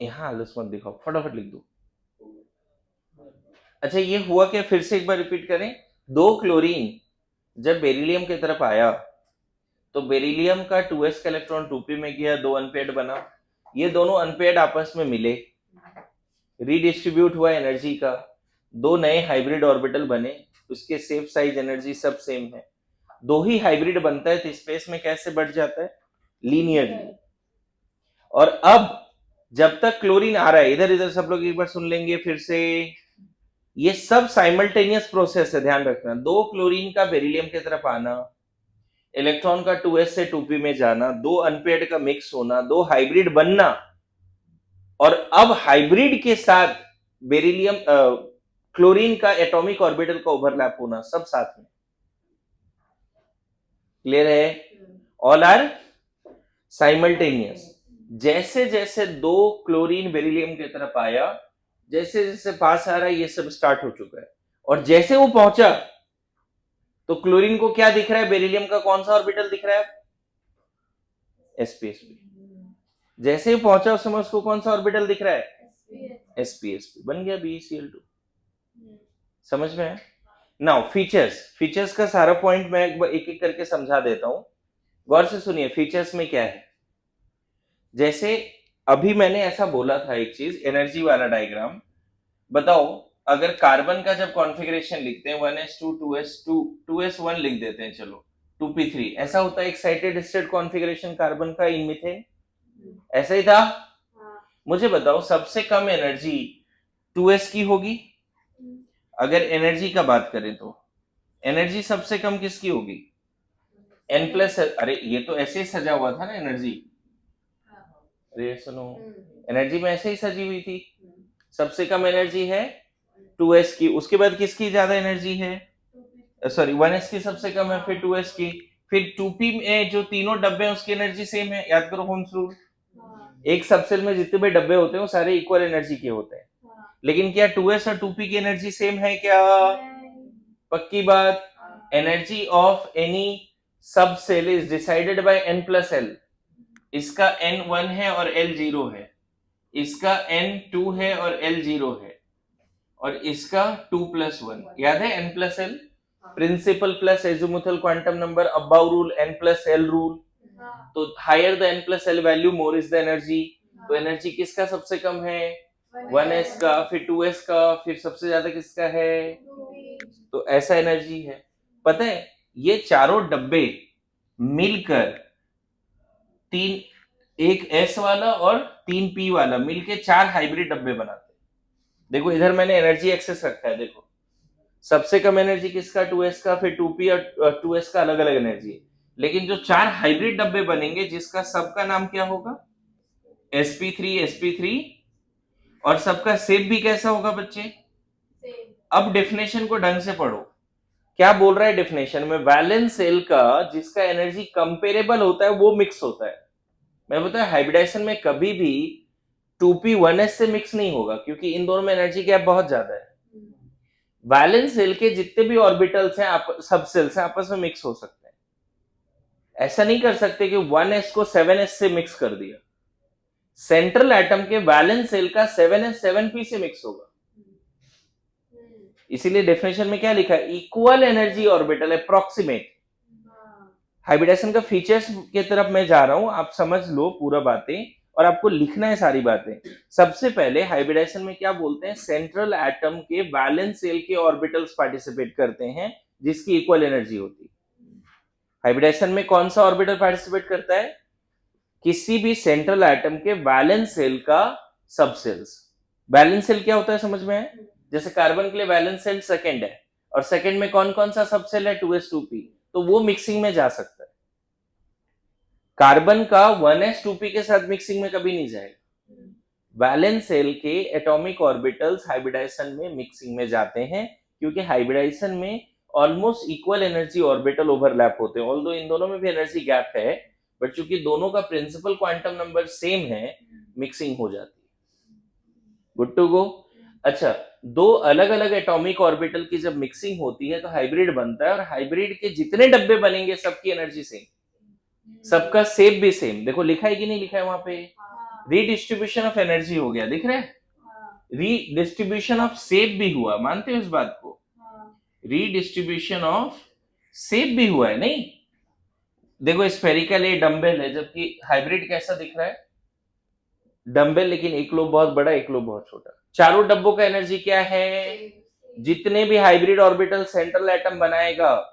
यहाँ आलस मत दिखाओ, फटाफट लिख दो। अच्छा, ये हुआ क्या? फिर से एक बार रिपीट करें। 2 क्लोरीन जब बेरिलियम की तरफ आया तो बेरिलियम का 2s का इलेक्ट्रॉन 2p में गया, 2 अनपेयर्ड बना। ये दोनों अनपेयर्ड आपस में मिले, रीडिस्ट्रीब्यूट हुआ एनर्जी का, 2 नए हाइब्रिड ऑर्बिटल बने, उसके शेप साइज एनर्जी सब सेम है। 2 ही हाइब्रिड बनता है तो स्पेस में कैसे बढ़ जाता है? लीनियरली। और अब जब तक क्लोरीन आ रहा है, इधर इधर सब लोग एक बार सुन लेंगे फिर से, ये सब साइमल्टेनियस प्रोसेस है, ध्यान रखना। 2 क्लोरीन का बेरिलियम की तरफ आना, इलेक्ट्रॉन का 2s से 2p में जाना, दो अनपेयर्ड का मिक्स होना, दो हाइब्रिड बनना, और अब हाइब्रिड के साथ बेरिलियम क्लोरीन का एटॉमिक ऑर्बिटल का ओवरलैप होना, सब साथ में। क्लियर है? All are simultaneous. जैसे जैसे दो क्लोरीन बेरिलियम की तरफ आया, जैसे जैसे पास आ रहा है, ये सब स्टार्ट हो चुका है। और जैसे वो पहुंचा तो क्लोरीन को क्या दिख रहा है? बेरिलियम का कौन सा ऑर्बिटल दिख रहा है? sp जैसे ही पहुंचा उस समय उसको कौन सा ऑर्बिटल दिख रहा है? sp बन गया BeCl2। समझ में है? नाउ फीचर्स का सारा पॉइंट मैं एक एक करके समझा देता हूं, गौर से सुनिए। फीचर्स में क्या है? जैसे अभी मैंने ऐसा बोला था एक चीज, एनर्जी वाला डायग्राम बताओ। अगर कार्बन का जब कॉन्फ़िगरेशन लिखते हैं 1s2 2s2 2s1 लिख देते हैं, चलो 2p3, ऐसा होता है एक्साइटेड स्टेट कॉन्फ़िगरेशन कार्बन का इन मीथेन, ऐसा ही था। मुझे बताओ सबसे कम एनर्जी 2s की होगी। अगर एनर्जी का बात करें तो एनर्जी सबसे कम किसकी होगी? n+, अरे ये तो ऐसे ही सजा हुआ था ना एनर्जी। अरे सुनो, एनर्जी में ऐसे ही सजी हुई थी। सबसे कम एनर्जी है 2s की, उसके बाद किसकी ज्यादा एनर्जी है? सॉरी 1s की सबसे कम है, फिर 2s की, फिर 2p में जो तीनों डब्बे हैं उसकी एनर्जी सेम है। याद करो होम्स रूल, एक सबसेल में जितने भी डब्बे होते हैं वो सारे इक्वल एनर्जी के होते हैं। लेकिन क्या 2s और 2p की एनर्जी सेम है क्या? पक्की बात। Energy of any sub shell is decided by n+l। इसका n 1 है और l 0 है, इसका n 2 है और l 0 है, और इसका 2+1। याद है n+l, principal plus azimuthal quantum number, aufbau rule, n+l rule. तो higher the n+l value more is the energy. तो एनर्जी किसका सबसे कम है? 1s का, फिर 2s का, फिर सबसे ज्यादा किसका है? तो ऐसा एनर्जी है। पता है ये चारों डब्बे मिलकर तीन, एक s वाला और 3p वाला मिलके 4 हाइब्रिड डब्बे बनाते हैं। देखो इधर मैंने एनर्जी एक्सेस रखा है, देखो सबसे कम एनर्जी किसका? 2s का, फिर 2p और 2s का अलग अलग एनर्जी है। लेकिन जो 4 हाइब्रिड डब्बे बनेंगे जिसका सबका नाम क्या होगा? sp3 और सबका शेप भी कैसा होगा बच्चे? अब डेफिनेशन को ढंग से पढ़ो। क्या बोल रहा है डेफिनेशन में? वैलेंस सेल का जिसका एनर्जी कंपेरेबल होता है वो मिक्स होता है। मैं बताया हाइब्रिडाइजेशन में कभी भी 2p 1s से मिक्स नहीं होगा, क्योंकि इन दोनों में एनर्जी गैप बहुत ज्यादा है। वैलेंस सेल के जितने भी ऑर्बिटल्स हैं सब सेल्स हैं आपस में मिक्स हो सकते हैं। ऐसा नहीं कर सकते कि 1s को 7s से मिक्स कर दिया। सेंट्रल एटम के वैलेंस सेल का 7s 7p से मिक्स होगा। इसीलिए डेफिनेशन में क्या लिखा है? Equal energy orbital, approximate. Hybridization का फीचर्स की तरफ मैं जा रहा हूं, आप समझ लो पूरा बातें, और आपको लिखना है सारी बातें। सबसे पहले हाइब्रिडाइजेशन में क्या बोलते हैं? सेंट्रल एटम के वैलेंस सेल के ऑर्बिटल्स पार्टिसिपेट करते हैं जिसकी इक्वल एनर्जी होती है। हाइब्रिडाइजेशन में कौन सा ऑर्बिटल पार्टिसिपेट करता है? किसी भी सेंट्रल एटम के वैलेंस सेल का सबसेल्स। वैलेंस सेल क्या होता है समझ में है? जैसे कार्बन के लिए वैलेंस सेल सेकंड है, और सेकंड में कौन कौन सा सबसेल है? 2s 2p, तो वो मिक्सिंग में जा सकता है। कार्बन का 1s 2p के साथ मिक्सिंग में कभी नहीं जाएगा। वैलेंस सेल के एटॉमिक ऑर्बिटल्स हाइब्रिडाइजेशन में मिक्सिंग में जाते हैं, क्योंकि हाइब्रिडाइजेशन में almost equal energy orbital overlap होते हैं। ऑल्दो इन दोनों में भी एनर्जी गैप है, बट चूंकि दोनों का प्रिंसिपल क्वांटम नंबर सेम है, मिक्सिंग हो जाती है। Good to go. अच्छा, दो अलग अलग एटॉमिक ऑर्बिटल की जब मिक्सिंग होती है तो हाइब्रिड बनता है, और हाइब्रिड के जितने डब्बे बनेंगे सबकी एनर्जी सेम, सबका शेप भी सेम। देखो लिखा है कि नहीं लिखा है वहां पे? रीडिस्ट्रीब्यूशन ऑफ एनर्जी हो गया, दिख रहा है? रीडिस्ट्रीब्यूशन ऑफ शेप भी हुआ, मानते हो इस बात को? रीडिस्ट्रीब्यूशन ऑफ शेप भी हुआ है, नहीं? देखो स्फेरिकल ये डंबल है, जबकि हाइब्रिड कैसा दिख रहा है? डंबल, लेकिन एक लोब बहुत बड़ा, एक लोब बहुत छोटा। चारों डब्बों का एनर्जी क्या है? जितने भी हाइब्रिड ऑर्बिटल सेंट्रल एटम बनाएगा,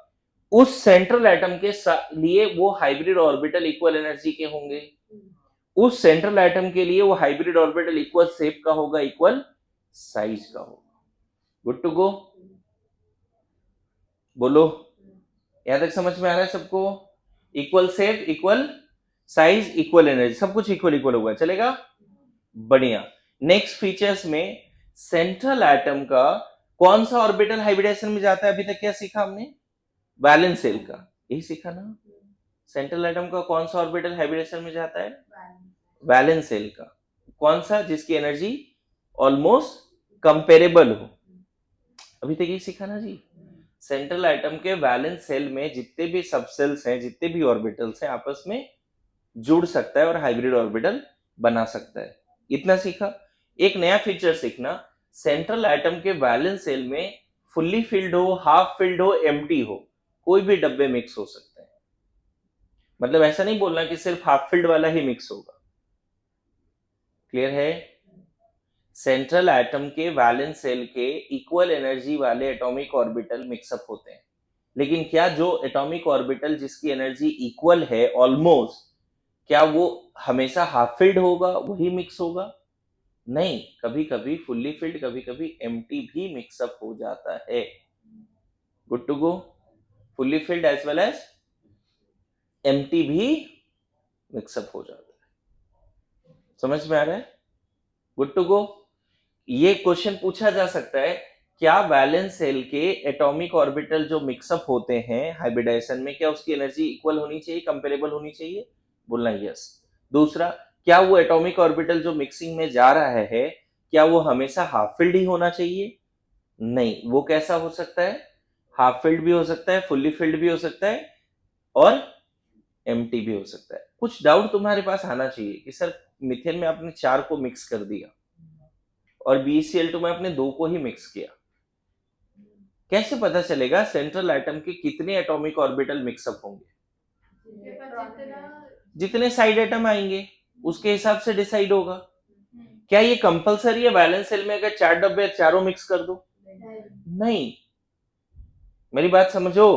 उस सेंट्रल एटम के लिए वो हाइब्रिड ऑर्बिटल इक्वल एनर्जी के होंगे। उस सेंट्रल एटम के लिए वो हाइब्रिड ऑर्बिटल इक्वल शेप का होगा, इक्वल साइज का होगा। Good to go. बोलो, यहां तक समझ में आ रहा है सबको? Equal shape, equal size, equal energy, सब कुछ इक्वल इक्वल होगा, चलेगा? बढ़िया। नेक्स्ट फीचर्स में सेंट्रल एटम का कौन सा ऑर्बिटल हाइब्रिडेशन में जाता है? अभी तक क्या सीखा हमने? वैलेंस शेल का, यही सीखा ना? सेंट्रल एटम का कौन सा ऑर्बिटल हाइब्रिडेशन में जाता है? वैलेंस शेल का। कौन सा? जिसकी एनर्जी ऑलमोस्ट कंपेरेबल हो। अभी तक यही सीखा ना जी? सेंट्रल एटम के वैलेंस शेल में जितने भी सबसेल्स हैं, जितने भी ऑर्बिटल्स हैं, आपस में जुड़ सकता है और हाइब्रिड ऑर्बिटल बना सकता है। इतना सीखा। एक नया फीचर सीखना, सेंट्रल एटम के वैलेंस शेल में फुल्ली फिल्ड हो, हाफ फिल्ड हो, एम्प्टी हो, कोई भी डब्बे मिक्स हो सकते हैं। मतलब ऐसा नहीं बोलना कि सिर्फ हाफ फिल्ड वाला ही मिक्स होगा। क्लियर है? सेंट्रल एटम के वैलेंस शेल के इक्वल एनर्जी वाले एटॉमिक ऑर्बिटल मिक्सअप होते हैं, लेकिन क्या जो एटॉमिक ऑर्बिटल जिसकी एनर्जी इक्वल है ऑलमोस्ट, क्या वो हमेशा हाफ फिल्ड होगा, वही मिक्स होगा? नहीं, कभी कभी फुल्ली फिल्ड, कभी कभी एम्प्टी भी मिक्सअप हो जाता है। Good to go? Fully filled as well as empty भी मिक्सअप हो जाता है। समझ में आ रहा है? Good to go? ये क्वेश्चन पूछा जा सकता है, क्या वैलेंस शेल के एटॉमिक ऑर्बिटल जो मिक्सअप होते हैं हाइब्रिडाइजेशन में, क्या उसकी एनर्जी इक्वल होनी चाहिए, कंपेरेबल होनी चाहिए? बोलना यस। दूसरा, क्या वो एटॉमिक ऑर्बिटल जो मिक्सिंग में जा रहा है, क्या वो हमेशा हाफ फिल्ड ही होना चाहिए? नहीं, वो कैसा हो सकता है? हाफ फिल्ड भी हो सकता है, फुल्ली फिल्ड भी हो सकता है, और एम्प्टी भी हो सकता है। कुछ डाउट तुम्हारे पास आना चाहिए कि सर मिथेन में आपने 4 को मिक्स कर दिया और BeCl2 में आपने 2 को ही मिक्स किया, कैसे पता चलेगा सेंट्रल एटम के कितने एटॉमिक ऑर्बिटल मिक्सअप होंगे? जितने साइड एटम आएंगे उसके हिसाब से डिसाइड होगा। क्या ये कंपलसरी है वैलेंस शेल में अगर 4 डब्बे चारों मिक्स कर दो? नहीं। मेरी बात समझो।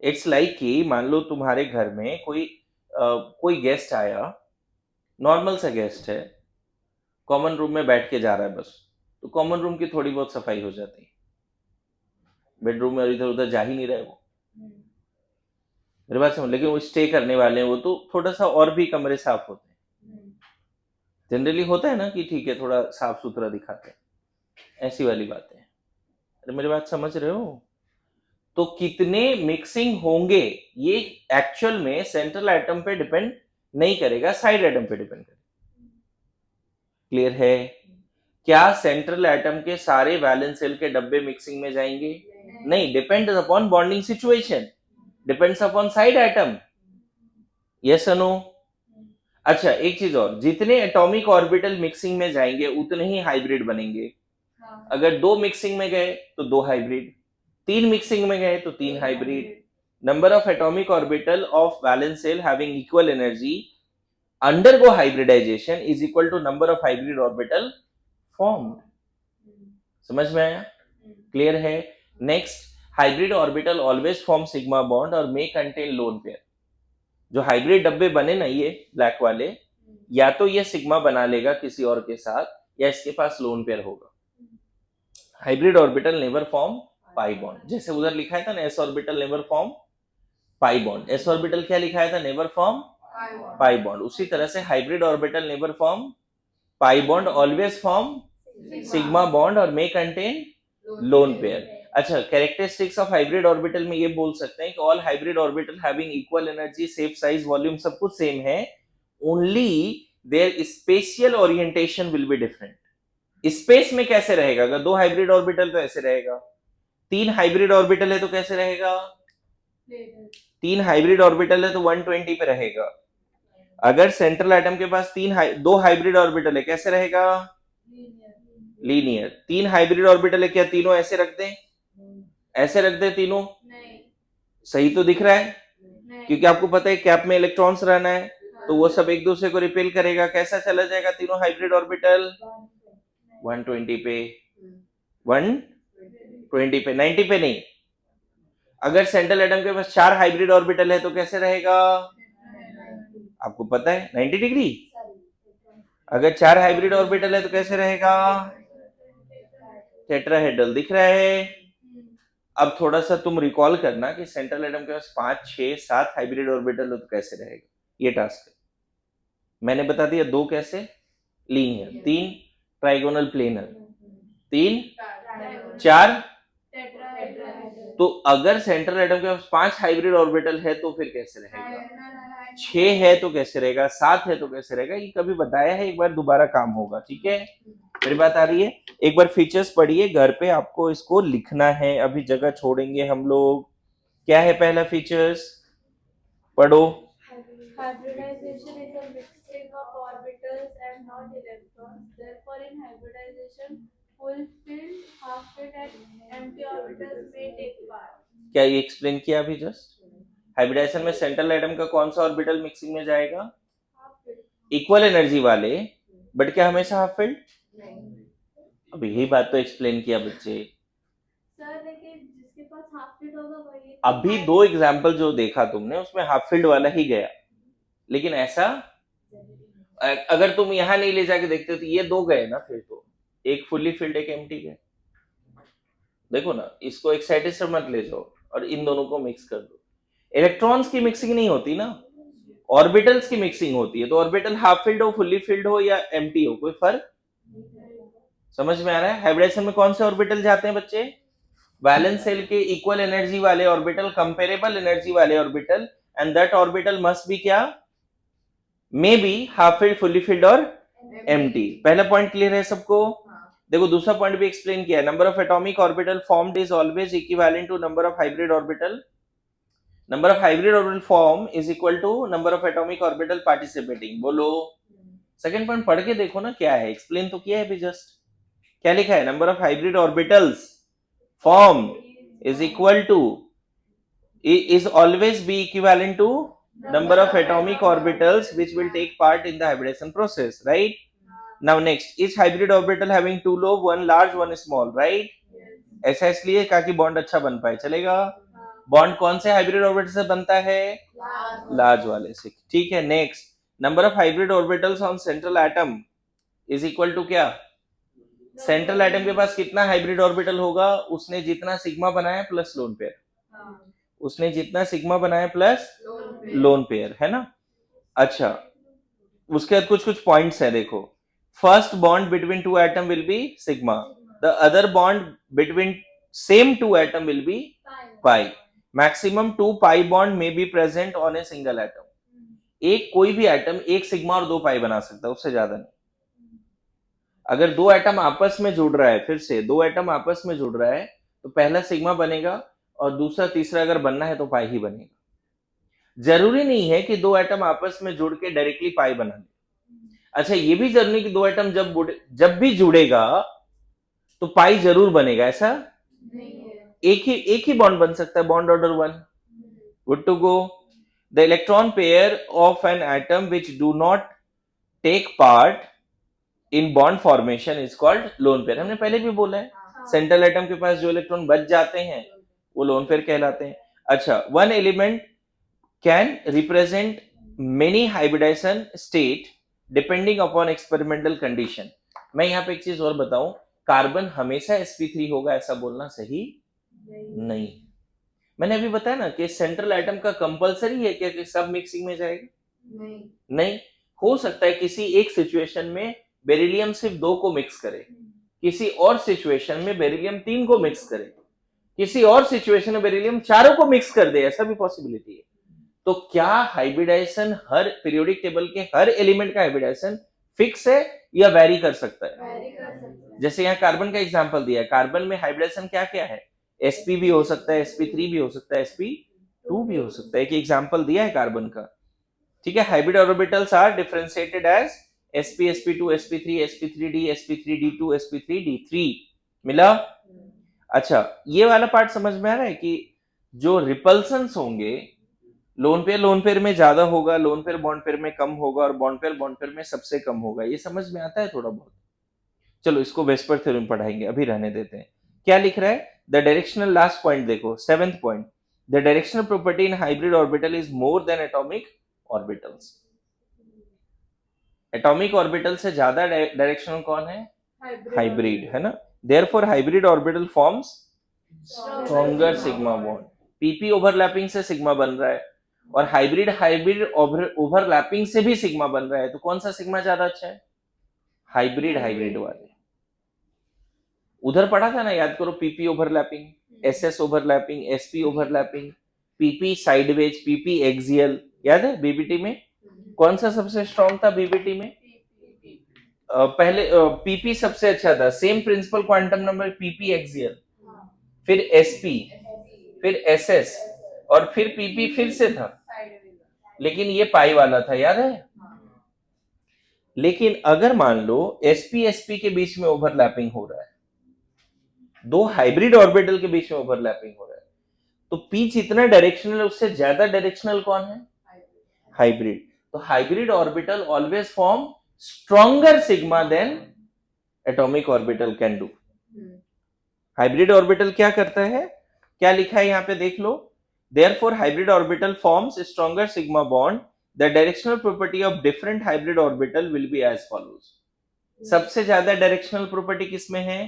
इट्स लाइक कि मान लो तुम्हारे घर में कोई गेस्ट आया, नॉर्मल सा गेस्ट है, कॉमन रूम में बैठ के जा रहा है बस, तो कॉमन रूम की थोड़ी बहुत सफाई हो जाती है। बेडरूम में इधर उधर जा ही नहीं रहे वो, मेरी बात समझ। लेकिन वो स्टे करने वाले हैं, वो तो थोड़ा सा और भी कमरे साफ होते हैं। जनरली होता है ना कि ठीक है थोड़ा साफ सुथरा दिखाते हैं, ऐसी वाली बात है। अरे मेरी बात समझ रहे हो? तो कितने मिक्सिंग होंगे ये एक्चुअल में सेंट्रल एटम पे डिपेंड नहीं करेगा, साइड एटम पे डिपेंड करेगा। क्लियर है? क्या सेंट्रल एटम के सारे वैलेंस शेल के डब्बे मिक्सिंग में जाएंगे? नहीं, depends upon bonding situation, depends upon side atom. Yes और नो? अच्छा, एक चीज और, जितने एटॉमिक ऑर्बिटल मिक्सिंग में जाएंगे उतने ही हाइब्रिड बनेंगे। अगर 2 मिक्सिंग में गए तो 2 हाइब्रिड, 3 मिक्सिंग में गए तो 3 hybrid. Number of atomic orbital of valence shell having equal energy undergo hybridization is equal to number of hybrid orbital formed. समझ में आया? क्लियर है? Next, hybrid orbital always form sigma bond और मे कंटेन लोन पेयर। जो हाइब्रिड डब्बे बने ना ये ब्लैक वाले, या तो ये सिग्मा बना लेगा किसी और के साथ, या इसके पास लोन पेयर होगा। Hybrid orbital never form pi bond, जैसे उधर लिखा था ना S orbital never form pi bond, S orbital क्या लिखाया था? Never form pi bond. उसी तरह से hybrid orbital never form pi bond, always form sigma bond और मे कंटेन लोन पेयर। अच्छा, कैरेक्टरिस्टिक्स ऑफ हाइब्रिड ऑर्बिटल में ये बोल सकते हैं कि all hybrid orbital having equal energy, shape, size, volume सब कुछ सेम है, only their spatial orientation will be different. Space में कैसे रहेगा? अगर 2 हाइब्रिड ऑर्बिटल तो ऐसे रहेगा, 3 हाइब्रिड ऑर्बिटल है तो कैसे रहेगा? 3 हाइब्रिड ऑर्बिटल है तो 120 पे रहेगा। अगर सेंट्रल एटम के पास 2 हाइब्रिड ऑर्बिटल है, कैसे रहेगा? लीनियर। 3 हाइब्रिड ऑर्बिटल है, क्या तीनों ऐसे रख दें? ऐसे रख दें तीनों? सही तो दिख रहा है, क्योंकि आपको पता है कैप में इलेक्ट्रॉन्स रहना है, तो वो सब एक दूसरे को रिपेल करेगा। कैसा चला जाएगा तीनों हाइब्रिड ऑर्बिटल? 120 पे, 120 पे, 90 पे नहीं। अगर सेंट्रल एटम के पास 4 हाइब्रिड ऑर्बिटल है तो कैसे रहेगा? आपको पता है 90 डिग्री। अगर 4 हाइब्रिड ऑर्बिटल है तो कैसे रहेगा? टेट्राहेड्रल। दिख रहा है? अब थोड़ा सा तुम रिकॉल करना कि सेंट्रल एटम के पास 5, 6, 7 हाइब्रिड ऑर्बिटल हो तो कैसे रहेगा, ये टास्क है। मैंने बता दिया 2 कैसे, लीनियर, 3 ट्राइगोनल प्लेनर, 3 4, तो अगर सेंट्रल एटम के पास 5 हाइब्रिड ऑर्बिटल है तो फिर कैसे रहेगा, 6 है तो कैसे रहेगा, 7 है तो कैसे रहेगा, ये कभी बताया है, एक बार दोबारा काम होगा, ठीक है, मेरी बात आ रही है। एक बार फीचर्स पढ़िए घर पे, आपको इसको लिखना है, अभी जगह छोड़ेंगे हम लोग। क्या है पहला फीचर्स, पढ़ो। Hybridization is a mixing of orbitals and not electrons. Therefore, in hybridization, full filled, half filled, and empty orbitals may take part. क्या ये एक्सप्लेन किया अभी जस्ट, हाइब्रिडाइजेशन में सेंट्रल एटम का कौन सा ऑर्बिटल मिक्सिंग में जाएगा, इक्वल एनर्जी वाले, बट क्या हमेशा हाफ फील्ड, अब यही बात तो एक्सप्लेन किया बच्चे। सर लेकिन जिसके पास हाफ फील्ड होगा वही, अभी 2 एग्जाम्पल जो देखा तुमने उसमें हाफ फील्ड वाला ही गया, लेकिन ऐसा अगर तुम यहां नहीं ले जाके देखते तो ये 2 गए ना, फिर तो एक फुल्ली फील्ड एक एम्प्टी गए। देखो ना, इसको एक्साइटेड से मत ले जाओ और इन दोनों को मिक्स कर दो। इलेक्ट्रॉन्स की मिक्सिंग नहीं होती ना, ऑर्बिटल्स की मिक्सिंग होती है, तो ऑर्बिटल हाफ फील्ड हो, फुल्ली फील्ड हो या एम्प्टी हो, कोई फर्क समझ में आ रहा है। हाइब्रिडाइजेशन में कौन से ऑर्बिटल जाते हैं बच्चे, वैलेंस शेल के इक्वल एनर्जी वाले ऑर्बिटल, कंपेरेबल एनर्जी वाले orbital, and that orbital must be क्या, may be half filled, fully filled और एम्प्टी। पहला पॉइंट क्लियर है सबको। देखो दूसरा पॉइंट भी एक्सप्लेन किया है, number of atomic orbital formed is always equivalent to number of hybrid orbital, number of hybrid orbital form is equal to number of atomic orbital participating. बोलो, सेकंड पॉइंट पढ़ के देखो ना क्या है, एक्सप्लेन तो किया है अभी जस्ट। क्या लिखा है, number of hybrid orbitals form is equal to, is always be equivalent to number of atomic orbitals which will take part in the hybridization process, right? Now next, each hybrid orbital having 2 lobe, one large one small, right? ऐसा इसलिए ताकि बॉन्ड अच्छा बन पाए, चलेगा। बॉन्ड कौन से हाइब्रिड ऑर्बिटल से बनता है, लार्ज वाले से, ठीक है। Next, number of hybrid orbitals on central atom is equal to क्या, सेंट्रल एटम के पास कितना हाइब्रिड ऑर्बिटल होगा, उसने जितना सिग्मा बनाया प्लस लोन पेयर, उसने जितना सिग्मा बनाया प्लस लोन पेयर, है ना। अच्छा, उसके बाद कुछ कुछ पॉइंट्स है, देखो, first bond between 2 atom will be sigma, the other bond between same 2 atom will be pi, maximum 2 pi bond may be present on a single atom. एक कोई भी एटम एक सिग्मा और 2 पाई बना सकता है, उससे ज्यादा नहीं। अगर 2 एटम आपस में जुड़ रहा है, फिर से 2 एटम आपस में जुड़ रहा है तो पहला सिग्मा बनेगा और दूसरा तीसरा अगर बनना है तो पाई ही बनेगा। जरूरी नहीं है कि 2 एटम आपस में जुड़ के डायरेक्टली पाई बना ले। अच्छा, ये भी जरूरी नहीं कि 2 एटम जब भी जुड़ेगा तो पाई जरूर बनेगा, ऐसा नहीं है। एक ही बॉन्ड बन सकता है, bond order 1, good to go. The electron pair of an atom which do not take part in bond formation is called lone pair. हमने पहले भी बोला है, सेंट्रल एटम के पास जो इलेक्ट्रॉन बच जाते हैं वो लोन पेयर कहलाते हैं। अच्छा, one element can represent many hybridization state depending upon experimental condition. मैं यहाँ पे एक चीज और बताऊं, कार्बन हमेशा sp3 होगा ऐसा बोलना सही नहीं। मैंने अभी बताया ना कि सेंट्रल एटम का कंपलसरी है कि सब मिक्सिंग में जाएगा, नहीं, हो सकता है किसी एक सिचुएशन में बेरिलियम सिर्फ 2 को मिक्स करे, किसी और सिचुएशन में बेरिलियम 3 को मिक्स करे, किसी और सिचुएशन में बेरिलियम 4 को मिक्स कर दे, ऐसा भी पॉसिबिलिटी है। तो क्या हाइब्रिडाइजेशन हर पीरियोडिक टेबल के हर एलिमेंट का हाइब्रिडाइजेशन फिक्स है या वेरी कर सकता है? जैसे यहाँ कार्बन का एग्जांपल दिया है, कार्बन में हाइब्रिडाइजेशन क्या क्या है, sp भी हो सकता है, sp3 भी हो सकता है, sp2 भी हो सकता है, एक एग्जांपल दिया है कार्बन का, ठीक है। Hybrid orbitals are differentiated as sp, sp2, sp3, sp3d, sp3d2, sp3d3, मिला। अच्छा, ये वाला पार्ट समझ में आ रहा है कि जो रिपल्सन्स होंगे, लोन पेयर में ज्यादा होगा, लोन पेयर बॉन्ड पेयर में कम होगा, और बॉन्ड पेयर में सबसे कम होगा, ये समझ में आता है थोड़ा बहुत। चलो इसको वेस्पर थ्योरम पढ़ाएंगे, अभी रहने देते हैं। क्या लिख रहा है, द डायरेक्शनल, लास्ट पॉइंट देखो, 7th point, the directional property in hybrid orbital is more than atomic orbitals. Atomic orbital से ज्यादा डायरेक्शनल कौन है, हाइब्रिड, है ना। Therefore hybrid orbital forms stronger sigma bond. PP overlapping से सिग्मा बन रहा है और हाइब्रिड हाइब्रिड ओवरलैपिंग से भी सिग्मा बन रहा है, तो कौन सा सिग्मा ज्यादा अच्छा है? हाइब्रिड हाइब्रिड वाले। उधर पढ़ा था ना, याद करो, PP overlapping, SS overlapping, SP overlapping, PP sideways, PP axial, याद है बीबीटी में? कौन सा सबसे स्ट्रॉन्ग था बीबीटी में? पहले पीपी सबसे अच्छा था, same principal quantum number, P P axial, फिर एसपी, फिर एसएस, और फिर पीपी फिर से था, लेकिन ये पाई वाला था, याद है? लेकिन अगर मान लो एसपी एसपी के बीच में ओवरलैपिंग हो रहा है, दो हाइब्रिड ऑर्बिटल के बीच में ओवरलैपिंग हो रहा है, तो पी जितना डायरेक्शनल है उससे ज्यादा डायरेक्शनल कौन है? हाइब्रिड। तो hybrid orbital always form stronger sigma than atomic orbital can do. Hybrid orbital क्या करता है, क्या लिखा है यहाँ पे देख लो, therefore hybrid orbital forms a stronger sigma bond, the directional property of different hybrid orbital will be as follows। सबसे ज्यादा डायरेक्शनल प्रॉपर्टी किसमें है?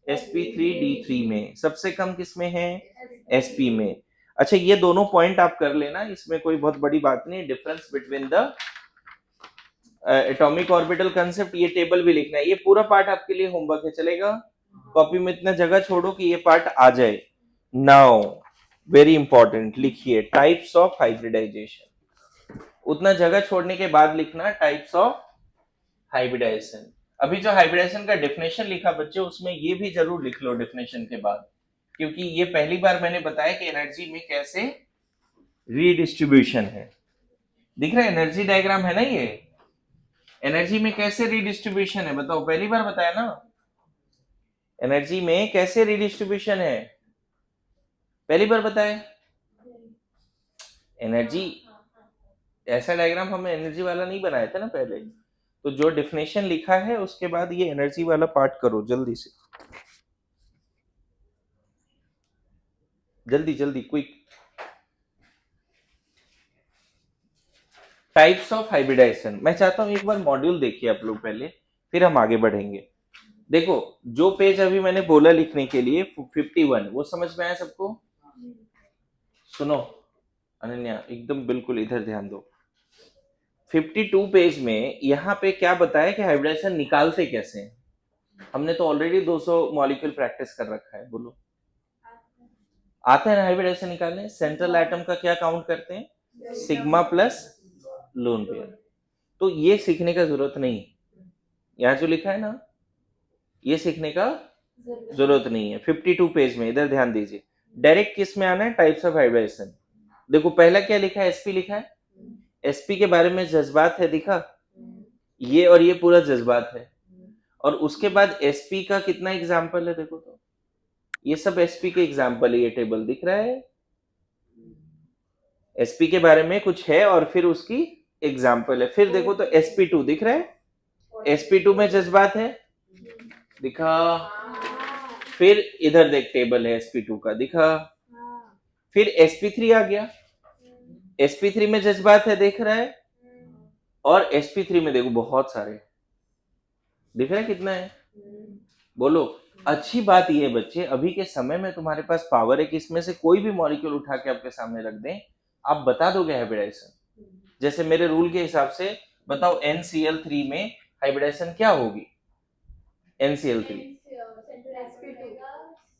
sp3d3 में। सबसे कम किसमें है? sp में। अच्छा, ये दोनों पॉइंट आप कर लेना, इसमें कोई बहुत बड़ी बात नहीं। Difference between the atomic orbital concept, ये टेबल भी लिखना है, ये पूरा पार्ट आपके लिए होमवर्क है, चलेगा? कॉपी में इतना जगह छोड़ो कि ये पार्ट आ जाए। नाउ वेरी इंपॉर्टेंट, लिखिए टाइप्स ऑफ हाइब्रिडाइजेशन। उतना जगह छोड़ने के बाद लिखना टाइप्स ऑफ हाइब्रिडाइजेशन। अभी जो हाइब्रिडाइजेशन का डेफिनेशन लिखा बच्चे, उसमें ये भी जरूर लिख लो डेफिनेशन के बाद, क्योंकि ये पहली बार मैंने बताया कि एनर्जी में कैसे रीडिस्ट्रीब्यूशन है। दिख रहा है एनर्जी डायग्राम है ना, ये एनर्जी में कैसे रीडिस्ट्रीब्यूशन है, बताओ, पहली बार बताया ना? एनर्जी में कैसे रीडिस्ट्रीब्यूशन है, पहली बार बताया। एनर्जी, ऐसा डायग्राम हमने एनर्जी वाला नहीं बनाया था ना पहले, तो जो डेफिनेशन लिखा है उसके बाद ये एनर्जी वाला पार्ट करो जल्दी से, जल्दी जल्दी क्विक। टाइप्स ऑफ हाइब्रिडाइजेशन, मैं चाहता हूं एक बार मॉड्यूल देखिए आप लोग पहले, फिर हम आगे बढ़ेंगे। देखो, जो पेज अभी मैंने बोला लिखने के लिए 51, वो समझ में आया सबको? सुनो अनन्या, एकदम बिल्कुल इधर ध्यान दो। 52 पेज में यहाँ पे क्या बताया कि हाइब्रिडाइजेशन निकालते कैसे हैं? हमने तो ऑलरेडी 200 मॉलिक्यूल प्रैक्टिस कर रखा है, बोलो आता है ना हाइब्रिडाइजेशन निकालने? सेंट्रल एटम का क्या काउंट करते हैं? Sigma plus lone pair. तो ये सीखने का जरूरत नहीं, यहाँ जो लिखा है ना, ये सीखने का जरूरत नहीं है। 52 पेज में इधर ध्यान दीजिए, डायरेक्ट किस में आना है? Types of hybridization. देखो पहला क्या लिखा है? एसपी लिखा है। एसपी के बारे में जज्बात है, दिखा, ये और ये पूरा जज्बात है। और उसके बाद एसपी का कितना एग्जाम्पल है, देखो तो, ये सब एसपी के एग्जाम्पल है, ये टेबल दिख रहा है। एसपी के बारे में कुछ है और फिर उसकी एग्जाम्पल है। फिर देखो तो sp2 दिख रहा है, sp2 में जज्बात है, दिखा। फिर इधर देख टेबल है sp2 का, दिखा। फिर sp3 आ गया, sp3 में जज्बात है, देख रहा है। और sp3 में देखो बहुत सारे, दिख रहा है कितना है, बोलो। अच्छी बात ये बच्चे, अभी के समय में तुम्हारे पास पावर है कि इसमें से कोई भी मॉलिक्यूल उठा के आपके सामने रख दें, आप बता दोगे हाइब्रिडाइजेशन। जैसे मेरे रूल के हिसाब से बताओ, NCl3 में हाइब्रिडाइजेशन क्या होगी? NCl3,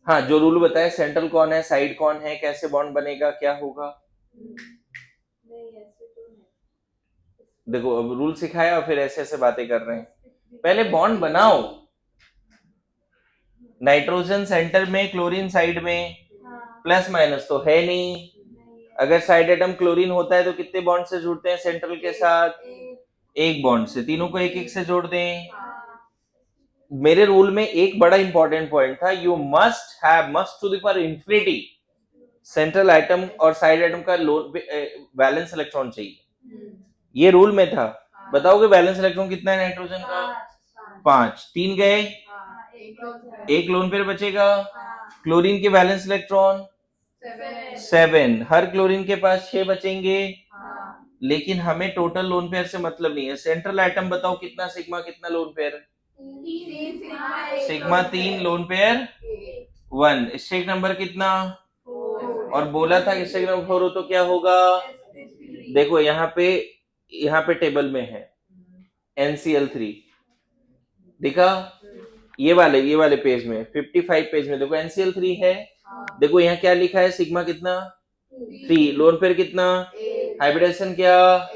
हाँ जो रूल बताया, सेंट्रल कौन है, साइड कौन है, कैसे बॉन्ड बनेगा, क्या होगा? देखो अब रूल सिखाया और फिर ऐसे ऐसे बातें कर रहे हैं। पहले बॉन्ड बनाओ, नाइट्रोजन सेंटर में, क्लोरीन साइड में, प्लस माइनस तो है नहीं। अगर साइड एटम क्लोरीन होता है तो कितने बॉन्ड से जुड़ते हैं सेंट्रल के साथ? एक बॉन्ड से। तीनों को एक एक से जोड़ दें। मेरे रूल में एक बड़ा इंपॉर्टेंट पॉइंट था, you must have, must to the power infinity, central atom और साइड एटम का वैलेंस इलेक्ट्रॉन चाहिए, ये रूल में था। बताओगे वैलेंस इलेक्ट्रॉन कितना है नाइट्रोजन का? 5, 3 गए, एक लोन पेयर बचेगा। क्लोरीन के वैलेंस इलेक्ट्रॉन 7, हर क्लोरीन के पास 6 बचेंगे। लेकिन हमें टोटल लोन पेयर से मतलब नहीं है। सेंट्रल एटम बताओ कितना सिग्मा, कितना lone pair? Sigma 3, lone pair 1, stake number कितना, और बोला था कि स्टेक नंबर 4 हो तो क्या होगा, देखो यहाँ पे टेबल में है NCl3, दिखा, ये वाले पेज में 55 पेज में देखो NCl3 है, देखो यहाँ क्या लिखा है, सिग्मा कितना 3, लोन पेयर कितना, हाइब्रिडेशन क्या,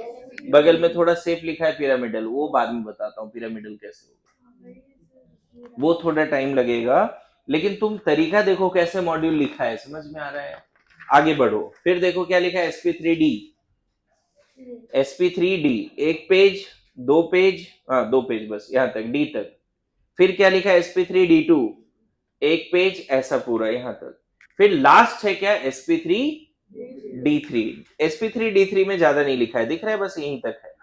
बगल में थोड़ा सेफ लिखा है पिरामिडल, वो बाद में बताता हूँ पिरामिडल कैसे होगा, वो थोड़ा टाइम लगेगा, लेकिन तुम तरीका देखो कैसे मॉड्यूल लिखा है, समझ में आ रहा है। आगे बढ़ो, फिर देखो क्या लिखा है, sp3d, sp3d, एक पेज, दो पेज, हाँ दो पेज बस यहाँ तक, डी तक, फिर क्या लिखा है sp3d2, एक पेज, ऐसा पूरा यहाँ तक, फिर लास्ट है क्या sp3d3, sp3d3 में ज्यादा नहीं लिखा है, दिख रहा है, बस यहीं तक है,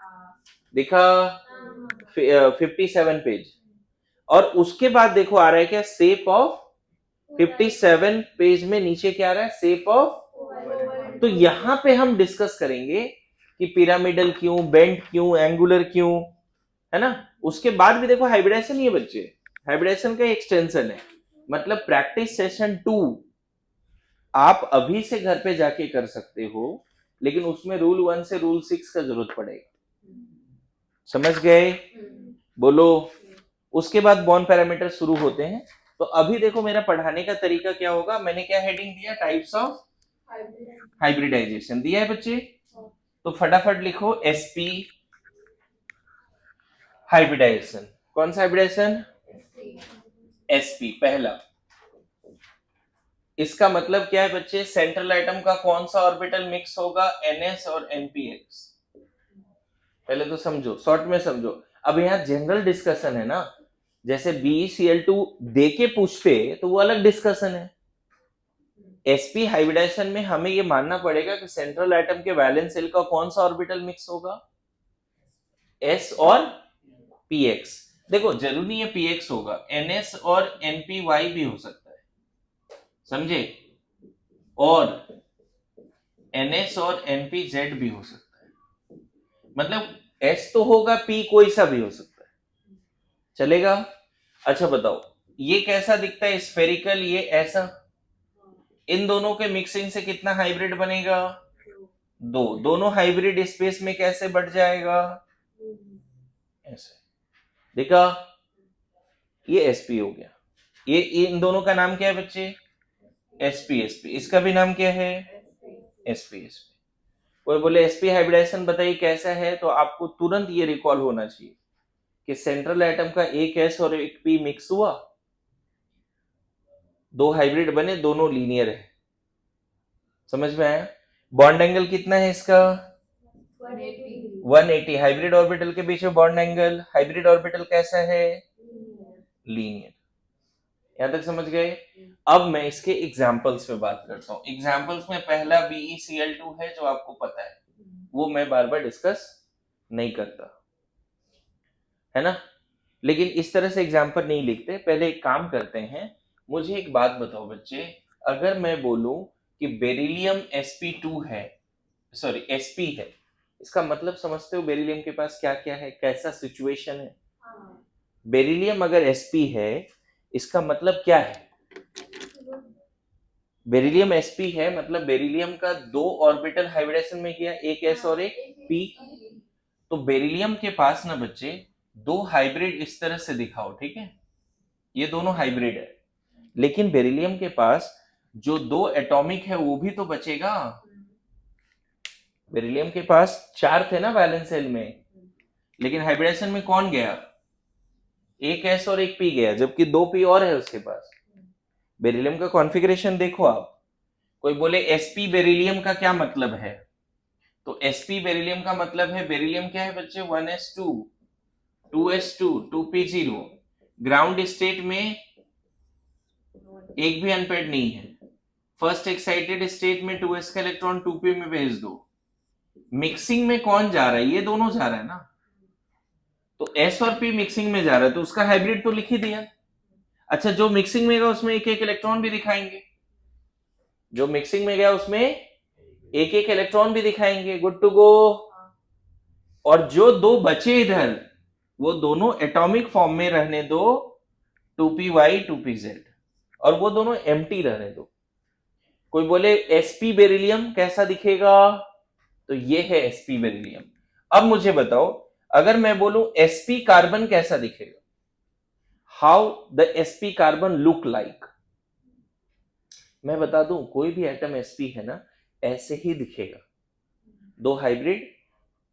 दिखा, 57 पेज, और उसके बाद देखो आ रहा है क्या, शेप ऑफ 57 पेज में नीचे क्या आ रहा है, शेप ऑफ, तो यहां पे हम डिस्कस करेंगे कि पिरामिडल क्यों, बेंट क्यों, एंगुलर क्यों, है ना। उसके बाद भी देखो हाइब्रिडेशन, ये बच्चे हाइब्रिडेशन का एक्सटेंशन है, मतलब प्रैक्टिस सेशन 2 आप अभी से घर पे जाके कर सकते हो, लेकिन उसमें रूल 1 से रूल 6 का जरूरत पड़ेगा, समझ गए, बोलो। उसके बाद बॉन्ड पैरामीटर शुरू होते हैं, तो अभी देखो मेरा पढ़ाने का तरीका क्या होगा, मैंने क्या हेडिंग दिया, टाइप्स ऑफ हाइब्रिडाइजेशन दिया है बच्चे, तो फटाफट लिखो एसपी हाइब्रिडाइजेशन, कौन सा हाइब्रिडाइजेशन, एसपी पहला, इसका मतलब क्या है बच्चे, सेंट्रल एटम का कौन सा ऑर्बिटल मिक्स होगा, NS और NPX, पहले तो समझो, शॉर्ट में समझो, अब यहाँ जनरल डिस्कशन है ना, जैसे BeCl2 दे के पूछते तो वो अलग डिस्कशन है, sp हाइब्रिडाइजेशन में हमें ये मानना पड़ेगा कि सेंट्रल एटम के वैलेंस शेल का कौन सा ऑर्बिटल मिक्स होगा, S और PX, देखो जरूरी नहीं है PX होगा, NS और NPY भी हो सकता है, समझे, और NS और NPZ भी हो सकता है, मतलब S तो होगा, P कोई सा भी हो सकता है, चलेगा। अच्छा बताओ, ये कैसा दिखता है, स्फेरिकल, ये ऐसा, इन दोनों के मिक्सिंग से कितना हाइब्रिड बनेगा, दो, दोनों हाइब्रिड स्पेस में कैसे बढ़ जाएगा, ऐसे, देखा, ये sp हो गया, ये इन दोनों का नाम क्या है बच्चे, sp, इसका भी नाम क्या है, sp। कोई बोले sp हाइब्रिडाइजेशन बताइए कैसा है, तो आपको तुरंत ये रिकॉल होना चाहिए कि सेंट्रल एटम का एक S और एक P मिक्स हुआ, दो हाइब्रिड बने, दोनों लीनियर है, समझ में आया। बॉन्ड एंगल कितना है इसका, 180, हाइब्रिड ऑर्बिटल के बीच में बॉन्ड एंगल, हाइब्रिड ऑर्बिटल कैसा है, लीनियर, यहां तक समझ गए। अब मैं इसके एग्जांपल्स पे बात करता हूँ, एग्जांपल्स में पहला BeCl2 है जो आपको पता है, वो मैं बार बार डिस्कस नहीं करता, है ना, लेकिन इस तरह से एग्जाम्पल नहीं लिखते। पहले एक काम करते हैं, मुझे एक बात बताओ बच्चे, अगर मैं बोलूं कि बेरिलियम sp2 है, सॉरी sp है, इसका मतलब समझते हो बेरिलियम के पास क्या क्या है, कैसा सिचुएशन है, बेरिलियम अगर sp है इसका मतलब क्या है, बेरिलियम sp है मतलब बेरिलियम का दो ऑर्बिटल हाइब्रिडेशन में किया, एक s और एक p, तो बेरिलियम के पास ना बच्चे दो हाइब्रिड इस तरह से दिखाओ, ठीक है, ये दोनों हाइब्रिड है, लेकिन बेरिलियम के पास जो दो एटॉमिक है वो भी तो बचेगा, बेरिलियम के पास 4 थे ना वैलेंस शेल में, लेकिन हाइब्रिडेशन में कौन गया, एक S और एक P गया, जबकि 2 P और है उसके पास। बेरिलियम का कॉन्फ़िगरेशन देखो आप, कोई बोले sp बेरिलियम का क्या मतलब है, तो sp बेरिलियम का मतलब है, बेरिलियम क्या है बच्चे, 1s2 2s2 2p0, ground state में एक भी अनपेड नहीं है, फर्स्ट एक्साइटेड स्टेट में 2s का इलेक्ट्रॉन 2p में भेज दो, मिक्सिंग में कौन जा रहा है, ये दोनों जा रहा है ना, तो s और p मिक्सिंग में जा रहा है, तो उसका हाइब्रिड तो लिख ही दिया। अच्छा, जो मिक्सिंग में गया उसमें एक एक इलेक्ट्रॉन भी दिखाएंगे, जो मिक्सिंग में गया उसमें एक एक इलेक्ट्रॉन भी दिखाएंगे, गुड टू गो, और जो दो बचे इधर वो दोनों एटॉमिक फॉर्म में रहने दो, 2py 2pz, और वो दोनों एम्प्टी रहने दो। कोई बोले sp बेरिलियम कैसा दिखेगा, तो ये है sp बेरिलियम। अब मुझे बताओ, अगर मैं बोलूं sp कार्बन कैसा दिखेगा, how the sp carbon look like, मैं बता दूं कोई भी एटम sp है ना ऐसे ही दिखेगा, दो हाइब्रिड,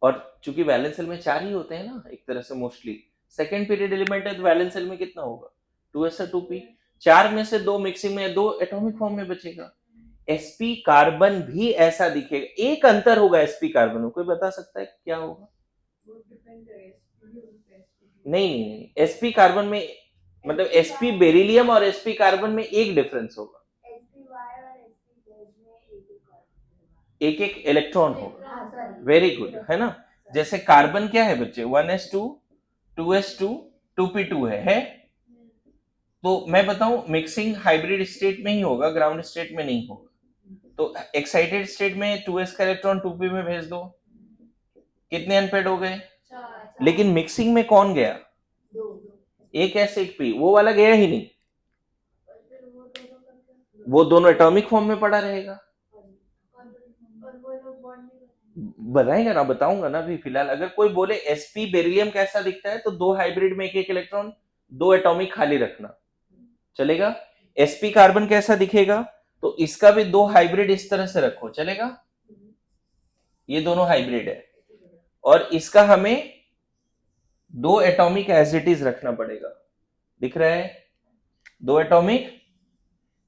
और चूंकि वैलेंस शेल में 4 ही होते हैं ना एक तरह से मोस्टली, सेकेंड पीरियड एलिमेंट है तो वैलेंस शेल में कितना होगा 2s और 2p, 4 में से 2 मिक्सिंग में 2 एटॉमिक फॉर्म में बचेगा। sp कार्बन भी ऐसा दिखेगा, एक अंतर होगा sp कार्बन में, कोई बता सकता है क्या होगा? नहीं, sp कार्बन में मतलब sp बेरिलियम और sp कार्बन में एक डिफरेंस होगा, एक एक इलेक्ट्रॉन होगा। वेरी गुड, है ना। जैसे कार्बन क्या है बच्चे, 1s2 2s2 2p2 है। तो मैं बताऊं मिक्सिंग हाइब्रिड स्टेट में ही होगा, ग्राउंड स्टेट में नहीं होगा। तो एक्साइटेड स्टेट में 2s का इलेक्ट्रॉन 2p में भेज दो, कितने अनपेड हो गए? लेकिन मिक्सिंग में कौन गया? एक s एक p, वो वाला गया ही नहीं, वो दोनों एटॉमिक फॉर्म में पड़ा रहेगा। बनाएगा ना, बताऊंगा ना अभी फिलहाल। अगर कोई बोले sp बेरिलियम कैसा दिखता है, तो 2 हाइब्रिड में एक एक इलेक्ट्रॉन, 2 एटॉमिक खाली रखना, चलेगा। sp कार्बन कैसा दिखेगा, तो इसका भी 2 हाइब्रिड इस तरह से रखो, चलेगा। ये दोनों हाइब्रिड है, और इसका हमें 2 एटॉमिक एज इट इज रखना पड़ेगा, दिख रहा है 2 एटॉमिक,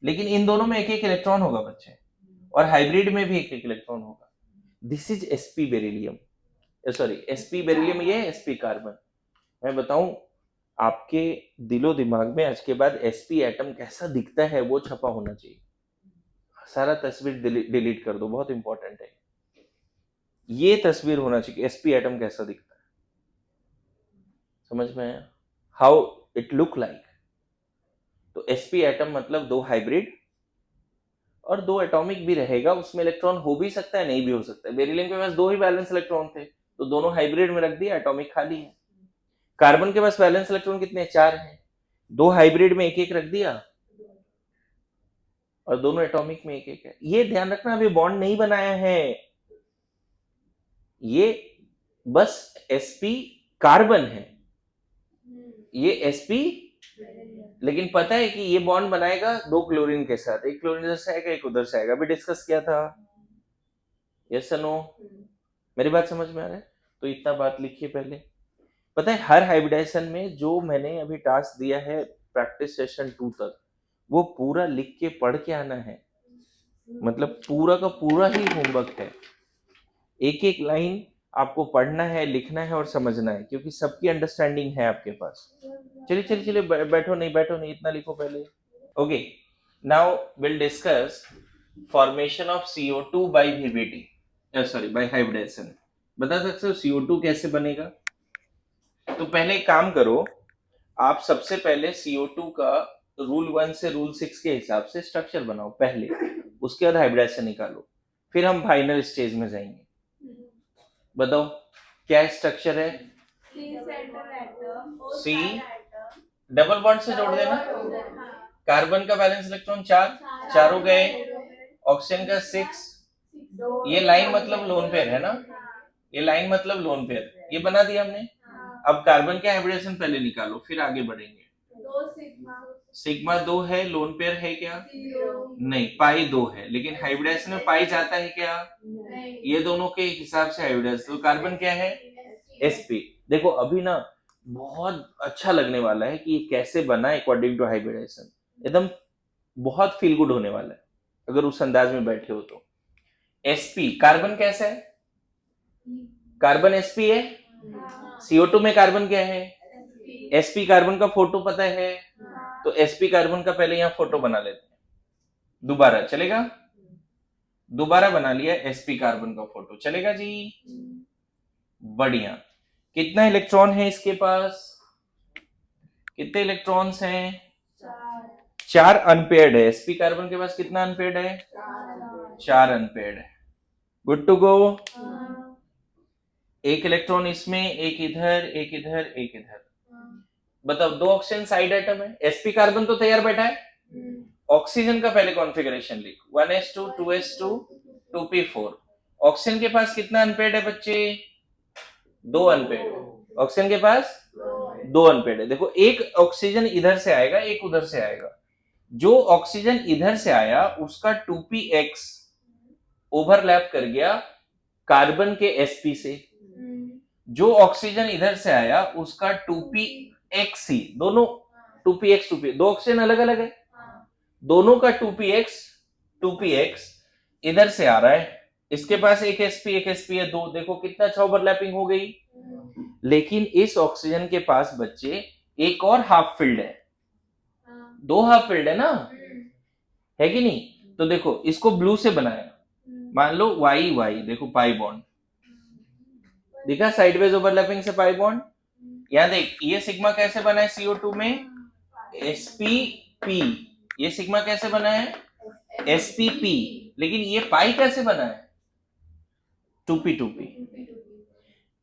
लेकिन इन दोनों में एक एक इलेक्ट्रॉन होगा बच्चे, और हाइब्रिड में भी एक एक इलेक्ट्रॉन होगा। This is sp beryllium, sorry sp beryllium, ये sp कार्बन। मैं बताऊं आपके दिलो दिमाग में आज के बाद sp एटम कैसा दिखता है वो छपा होना चाहिए, सारा तस्वीर डिलीट कर दो, बहुत इंपॉर्टेंट है। ये तस्वीर होना चाहिए sp एटम कैसा दिखता है, समझ में आया? How it look like. तो sp एटम मतलब 2 हाइब्रिड और 2 एटॉमिक भी रहेगा, उसमें इलेक्ट्रॉन हो भी सकता है नहीं भी हो सकता है। बेरिलियम के पास 2 ही वैलेंस इलेक्ट्रॉन थे, तो दोनों हाइब्रिड में रख दिया, एटॉमिक खाली है। कार्बन के पास वैलेंस इलेक्ट्रॉन कितने, 4 हैं, 2 हाइब्रिड में एक एक रख दिया, और दोनों एटॉमिक में एक एक है। ये ध्यान रखना, अभी बॉन्ड नहीं बनाया है, ये बस sp कार्बन है, ये sp, लेकिन पता है कि ये बॉन्ड बनाएगा 2 क्लोरीन के साथ, एक क्लोरीन इधर से आएगा एक उधर से आएगा, अभी डिस्कस किया था, यस नो? मेरी बात समझ में आ रहा है? तो इतना बात लिखिए पहले। पता है हर हाइब्रिडाइजेशन में जो मैंने अभी टास्क दिया है प्रैक्टिस सेशन 2 तक, वो पूरा लिख के पढ़ के आना है, मतलब पूरा का पूरा ही होमवर्क है। एक एक लाइन आपको पढ़ना है, लिखना है और समझना है, क्योंकि सबकी अंडरस्टैंडिंग है आपके पास। चलिए चलिए चलिए, बैठो नहीं, इतना लिखो पहले। Okay, now will discuss formation of CO2 by VBT, sorry by hybridization. बता सकते हो CO2 कैसे बनेगा? तो पहले एक काम करो, आप सबसे पहले CO2 का रूल 1 से रूल 6 के हिसाब से स्ट्रक्चर बनाओ पहले, उसके बाद हाइब्रिडाइजेशन निकालो, फिर हम फाइनल स्टेज में जाएंगे। बताओ क्या स्ट्रक्चर है? C डबल बॉन्ड से जोड़ देना, कार्बन का बैलेंस इलेक्ट्रॉन 4, चारों गए, ऑक्सीजन का 6, ये लाइन मतलब लोन पेयर है ना, ये लाइन मतलब लोन पेयर, ये बना दिया हमने। अब कार्बन के हाइब्रिडेशन पहले निकालो, फिर आगे बढ़ेंगे। सिग्मा 2 है, लोन पेयर है क्या? नहीं, पाई 2 है, लेकिन हाइब्रिडेशन में पाई जाता है क्या? ये दोनों के हिसाब से हाइब्रिडेशन। तो कार्बन क्या है? sp। देखो अभी ना बहुत अच्छा लगने वाला है कि ये कैसे बना अकॉर्डिंग टू हाइब्रिडाइजेशन, एकदम बहुत फील गुड होने वाला है अगर उस अंदाज में बैठे हो तो। sp कार्बन कैसा है? कार्बन sp है, CO2 में कार्बन क्या है? sp कार्बन का फोटो पता है, तो sp कार्बन का पहले यहाँ फोटो बना लेते हैं, दोबारा चलेगा? दोबारा बना लिया sp कार्बन का फोटो, चलेगा जी? बढ़िया। कितना इलेक्ट्रॉन है इसके पास? कितने इलेक्ट्रॉन्स हैं? 4 अनपेयर्ड है। sp कार्बन के पास कितना अनपेयर्ड है? 4 अनपेयर्ड है। Good to go. एक इलेक्ट्रॉन इसमें, एक इधर, एक इधर, एक इधर। बताओ 2 ऑक्सीजन साइड एटम है, sp कार्बन तो तैयार बैठा है, ऑक्सीजन का पहले कॉन्फ़िगरेशन लिख 1s2 2s2 2p4। ऑक्सीजन के पास कितना अनपेड है बच्चे? 2 अनपेड है। ऑक्सीजन के पास 2 अनपेड है। देखो एक ऑक्सीजन इधर से आएगा, एक उधर से आएगा। जो ऑक्सीजन इधर से आया उसका 2px ओवरलैप कर गया कार्बन के sp से। जो ऑक्सीजन इधर से आया उसका 2pxc, दोनों 2px 2p, दो ऑक्सीजन अलग अलग है, दोनों का 2px इधर से आ रहा है। इसके पास एक sp है, दो। देखो कितना अच्छा ओवरलैपिंग हो गई। लेकिन इस ऑक्सीजन के पास बच्चे एक और हाफ फील्ड है, दो हाफ फील्ड है ना, है कि नहीं? तो देखो इसको ब्लू से बनाया, मान लो वाई वाई, देखो पाई बॉन्ड दिखा, साइडवेज ओवरलैपिंग से पाई बॉन्ड। यहां देख ये सिग्मा कैसे बना है CO2 में, spp। ये सिग्मा कैसे बना है, spp। लेकिन ये पाई कैसे बना है, 2p2p।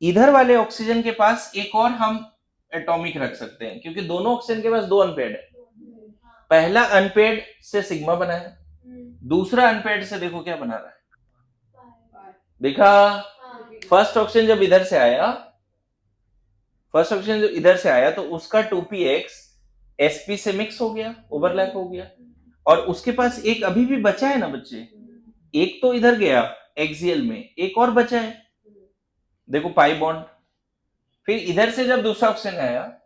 इधर वाले ऑक्सीजन के पास एक और हम एटॉमिक रख सकते हैं, क्योंकि दोनों ऑक्सीजन के पास 2 अनपेड है। पहला अनपेड से सिग्मा बना है, दूसरा अनपेड से देखो क्या बना रहा है, देखा? फर्स्ट ऑक्सीजन जब इधर से आया, फर्स्ट ऑक्सीजन जब इधर से आया तो उसका 2px sp से मिक्स हो गया, ओवरलैप हो गया। और उसके पास एक अभी भी बचा है ना बच्चे, एक तो इधर गया एक्सियल में, एक और बचा है, देखो पाई बॉन्ड। फिर इधर से जब दूसरा ऑक्सीजन आया,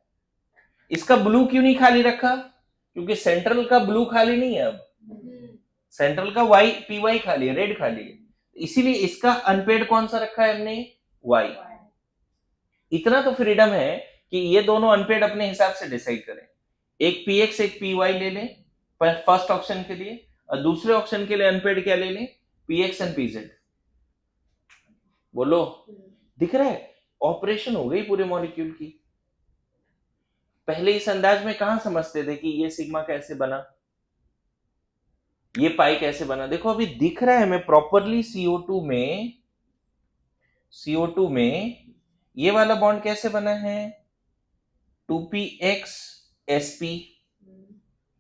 इसका ब्लू क्यों नहीं खाली रखा? क्योंकि सेंट्रल का ब्लू खाली नहीं है, अब सेंट्रल का वाई py खाली है, रेड खाली है, इसीलिए इसका अनपेड कौन सा रखा है हमने, वाई। इतना तो फ्रीडम है कि ये दोनों अनपेड अपने हिसाब से डिसाइड करें, एक px एक py ले लें फर्स्ट ऑप्शन के लिए, और दूसरे ऑप्शन के लिए अनपेड क्या ले लें, px एंड pz। बोलो दिख रहा है? ऑपरेशन हो गई पूरे मॉलिक्यूल की। पहले इस अंदाज में कहां समझते थे कि ये सिग्मा कैसे बना, ये पाई कैसे बना? देखो अभी दिख रहा है हमें प्रॉपरली। CO2 में ये वाला बॉन्ड कैसे बना है, 2px sp।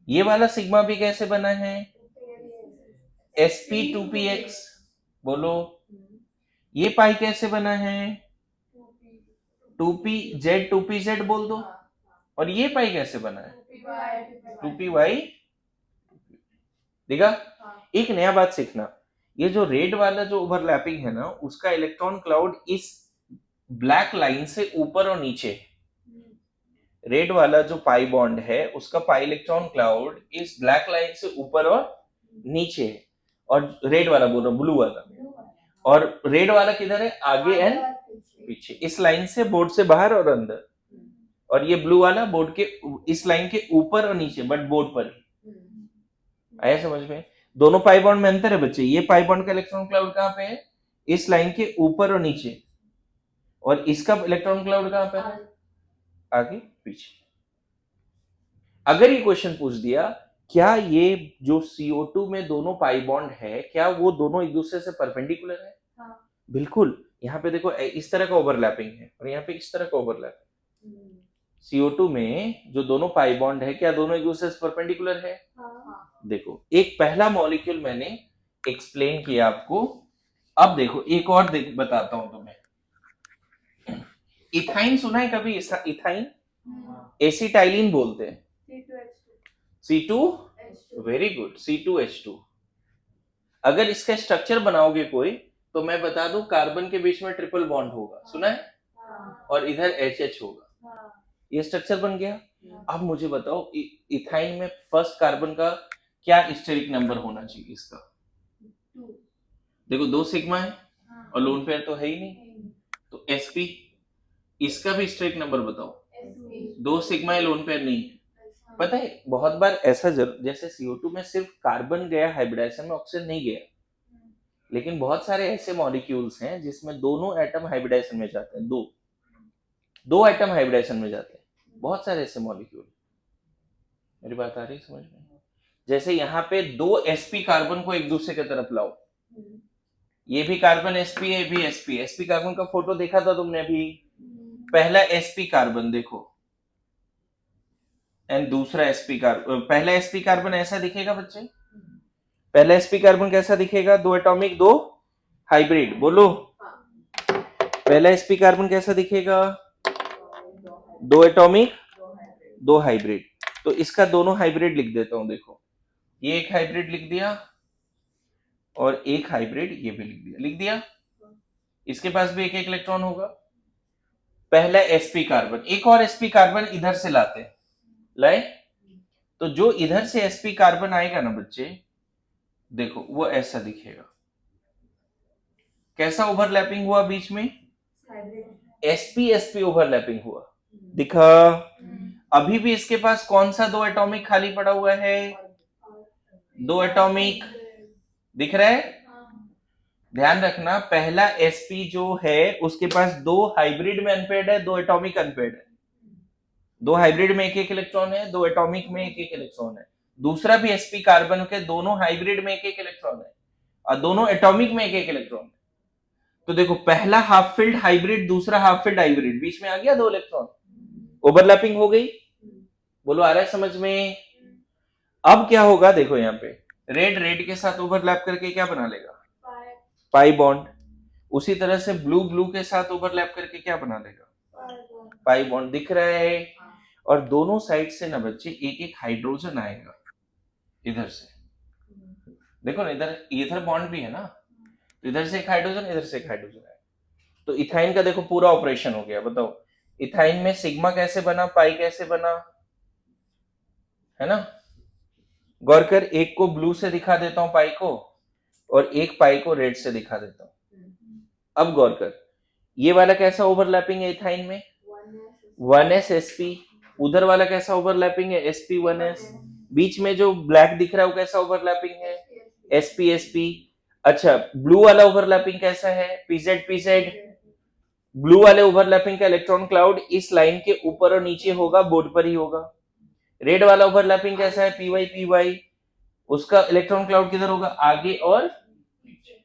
ये वाला सिग्मा भी कैसे बना है, sp 2px। बोलो ये पाई कैसे बना है, 2pz 2pz बोल दो। और ये पाई कैसे बना है, 2py। देखा? एक नया बात सीखना, ये जो रेड वाला जो ओवरलैपिंग है ना, उसका इलेक्ट्रॉन क्लाउड इस ब्लैक लाइन से ऊपर और नीचे। रेड वाला जो पाई बॉन्ड है उसका पाई इलेक्ट्रॉन क्लाउड इस ब्लैक लाइन से ऊपर और नीचे है। और रेड वाला बोल रहा हूं, ब्लू वाला। और रेड वाला किधर है, आगे एंड पीछे, इस लाइन से बोर्ड से बाहर और अंदर। और ये ब्लू वाला बोर्ड के इस लाइन के ऊपर और नीचे, बट बोर्ड पर ही। आया समझ में? दोनों पाई बॉन्ड में अंतर है बच्चे। ये पाई बॉन्ड का इलेक्ट्रॉन क्लाउड कहां पे है, इस लाइन के ऊपर और नीचे। और इसका इलेक्ट्रॉन क्लाउड कहां पर है, आगे पीछे। अगर ये क्वेश्चन पूछ दिया क्या ये जो CO2 में दोनों पाई बॉन्ड है, क्या वो दोनों एक दूसरे से परपेंडिकुलर है? हाँ। बिल्कुल। यहाँ पे देखो इस तरह का ओवरलैपिंग है और यहाँ पे इस तरह का ओवरलैप है। CO2 में जो दोनों पाई बॉन्ड है, क्या दोनों एक दूसरे से परपेंडिकुलर है? हाँ। देखो एक पहला मॉलिक्यूल मैंने एक्सप्लेन किया आपको। अब देखो एक और बताता हूं तुम्हें। इथाइन सुना है कभी? इथाइन एसिटाइलिन बोलते हैं, C2 वेरी गुड, C2H2। अगर इसका स्ट्रक्चर बनाओगे कोई, तो मैं बता दूं कार्बन के बीच में ट्रिपल बॉन्ड होगा, सुना है? और इधर HH होगा। ये स्ट्रक्चर बन गया। अब मुझे बताओ इथाइन में फर्स्ट कार्बन का क्या स्टेरिक नंबर होना चाहिए इसका? देखो 2 सिग्मा है और लोन पेयर तो है ही नहीं, तो sp। इसका भी स्टेरिक नंबर बताओ। 2 सिग्मा है, लोन पेयर नहीं है। पता है बहुत बार ऐसा जैसे CO2 में सिर्फ कार्बन गया हाइब्रिडाइजेशन में, ऑक्सीजन नहीं गया। लेकिन बहुत सारे ऐसे मॉलिक्यूल्स हैं जिसमें दोनों एटम हाइब्रिडाइजेशन में जाते हैं, दो एटम हाइब्रिडाइजेशन में जाते हैं। बहुत सारे ऐसे मॉलिक्यूल। मेरी बात आ रही है समझ में? जैसे यहाँ पे 2 sp कार्बन को एक दूसरे की तरफ लाओ, ये भी कार्बन sp है, ये भी sp कार्बन का फोटो देखा था तुमने अभी। पहला sp कार्बन देखो, एंड दूसरा sp कार्बन, पहला sp कार्बन ऐसा दिखेगा बच्चे, पहला sp कार्बन कैसा दिखेगा, 2 एटॉमिक 2 हाइब्रिड, बोलो पहला sp कार्बन कैसा दिखेगा, 2 एटॉमिक 2 हाइब्रिड। तो इसका दोनों हाइब्रिड लिख देता हूं, देखो ये एक हाइब्रिड लिख दिया और एक हाइब्रिड ये भी लिख दिया, इसके पास भी एक एक इलेक्ट्रॉन होगा। पहला sp कार्बन, एक और sp कार्बन इधर से लाते हैं, लाए, तो जो इधर से sp कार्बन आएगा ना बच्चे, देखो वो ऐसा दिखेगा, कैसा ओवरलैपिंग हुआ बीच में, sp sp ओवरलैपिंग हुआ, दिखा। अभी भी इसके पास कौन सा 2 एटॉमिक खाली पड़ा हुआ है, 2 एटॉमिक दिख रहा है। ध्यान रखना, पहला sp जो है उसके पास 2 हाइब्रिड में अनपेयर्ड है, 2 एटॉमिक अनपेयर्ड है, 2 हाइब्रिड में एक एक इलेक्ट्रॉन है, 2 एटॉमिक में एक एक इलेक्ट्रॉन है। दूसरा भी sp कार्बन के दोनों हाइब्रिड में एक एक इलेक्ट्रॉन है और दोनों एटॉमिक में एक एक इलेक्ट्रॉन है। तो देखो पहला हाफ फिल्ड हाइब्रिड, दूसरा हाफ फिल्ड हाइब्रिड, बीच में आ गया 2 इलेक्ट्रॉन, ओवरलैपिंग हो गई, बोलो आ रहा है समझ में। अब क्या होगा, देखो यहाँ पे रेड रेड के साथ ओवरलैप करके क्या बना लेगा, पाई बॉन्ड। उसी तरह से ब्लू ब्लू के साथ ओवरलैप करके क्या बना लेगा, पाई बॉन्ड, दिख रहा है। और दोनों साइड से ना बच्चे एक एक हाइड्रोजन आएगा इधर से, देखो ना इधर ईथर बॉन्ड भी है ना, तो इधर से एक हाइड्रोजन, इधर से एक हाइड्रोजन आएगा। तो इथाइन का देखो पूरा ऑपरेशन हो गया। बताओ इथाइन में सिग्मा कैसे बना, पाई कैसे बना, है ना। गौर कर, एक को ब्लू से दिखा देता हूं पाई को, और एक पाई को रेड से दिखा देता हूं। अब गौर कर, ये वाला कैसा ओवरलैपिंग है इथाइन में, 1s sp। उधर वाला कैसा ओवरलैपिंग है, sp 1s। बीच में जो ब्लैक दिख रहा है वो कैसा ओवरलैपिंग है, sp sp। अच्छा ब्लू वाला ओवरलैपिंग कैसा है, pz pz। ब्लू वाले ओवरलैपिंग का इलेक्ट्रॉन क्लाउड इस लाइन के ऊपर और नीचे होगा, बोर्ड पर ही होगा। रेड वाला ओवरलैपिंग कैसा है, py py, उसका इलेक्ट्रॉन क्लाउड किधर होगा, आगे और नीचे।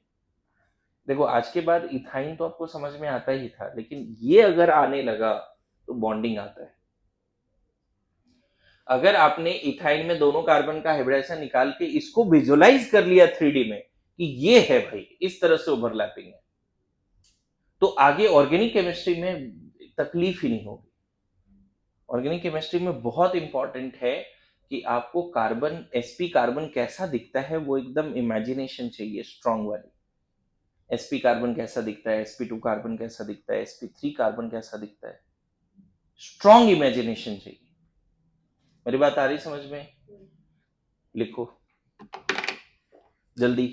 देखो आज के बाद इथाइन तो आपको समझ में आता ही था, लेकिन ये अगर आने लगा तो बॉन्डिंग आता है। अगर आपने इथाइन में दोनों कार्बन का हाइब्रिडाइजेशन निकाल के इसको विजुअलाइज कर लिया 3D में कि ये है भाई, इस तरह से ओवरलैपिंग है, तो आगे ऑर्गेनिक केमिस्ट्री में तकलीफ ही नहीं होगी। ऑर्गेनिक केमिस्ट्री में बहुत इंपॉर्टेंट है कि आपको कार्बन, sp कार्बन कैसा दिखता है वो एकदम इमेजिनेशन चाहिए स्ट्रॉन्ग वाली। sp कार्बन कैसा दिखता है, sp2 कार्बन कैसा दिखता है, sp3 कार्बन कैसा दिखता है, स्ट्रॉन्ग इमेजिनेशन चाहिए। मेरी बात आ रही समझ में, लिखो जल्दी।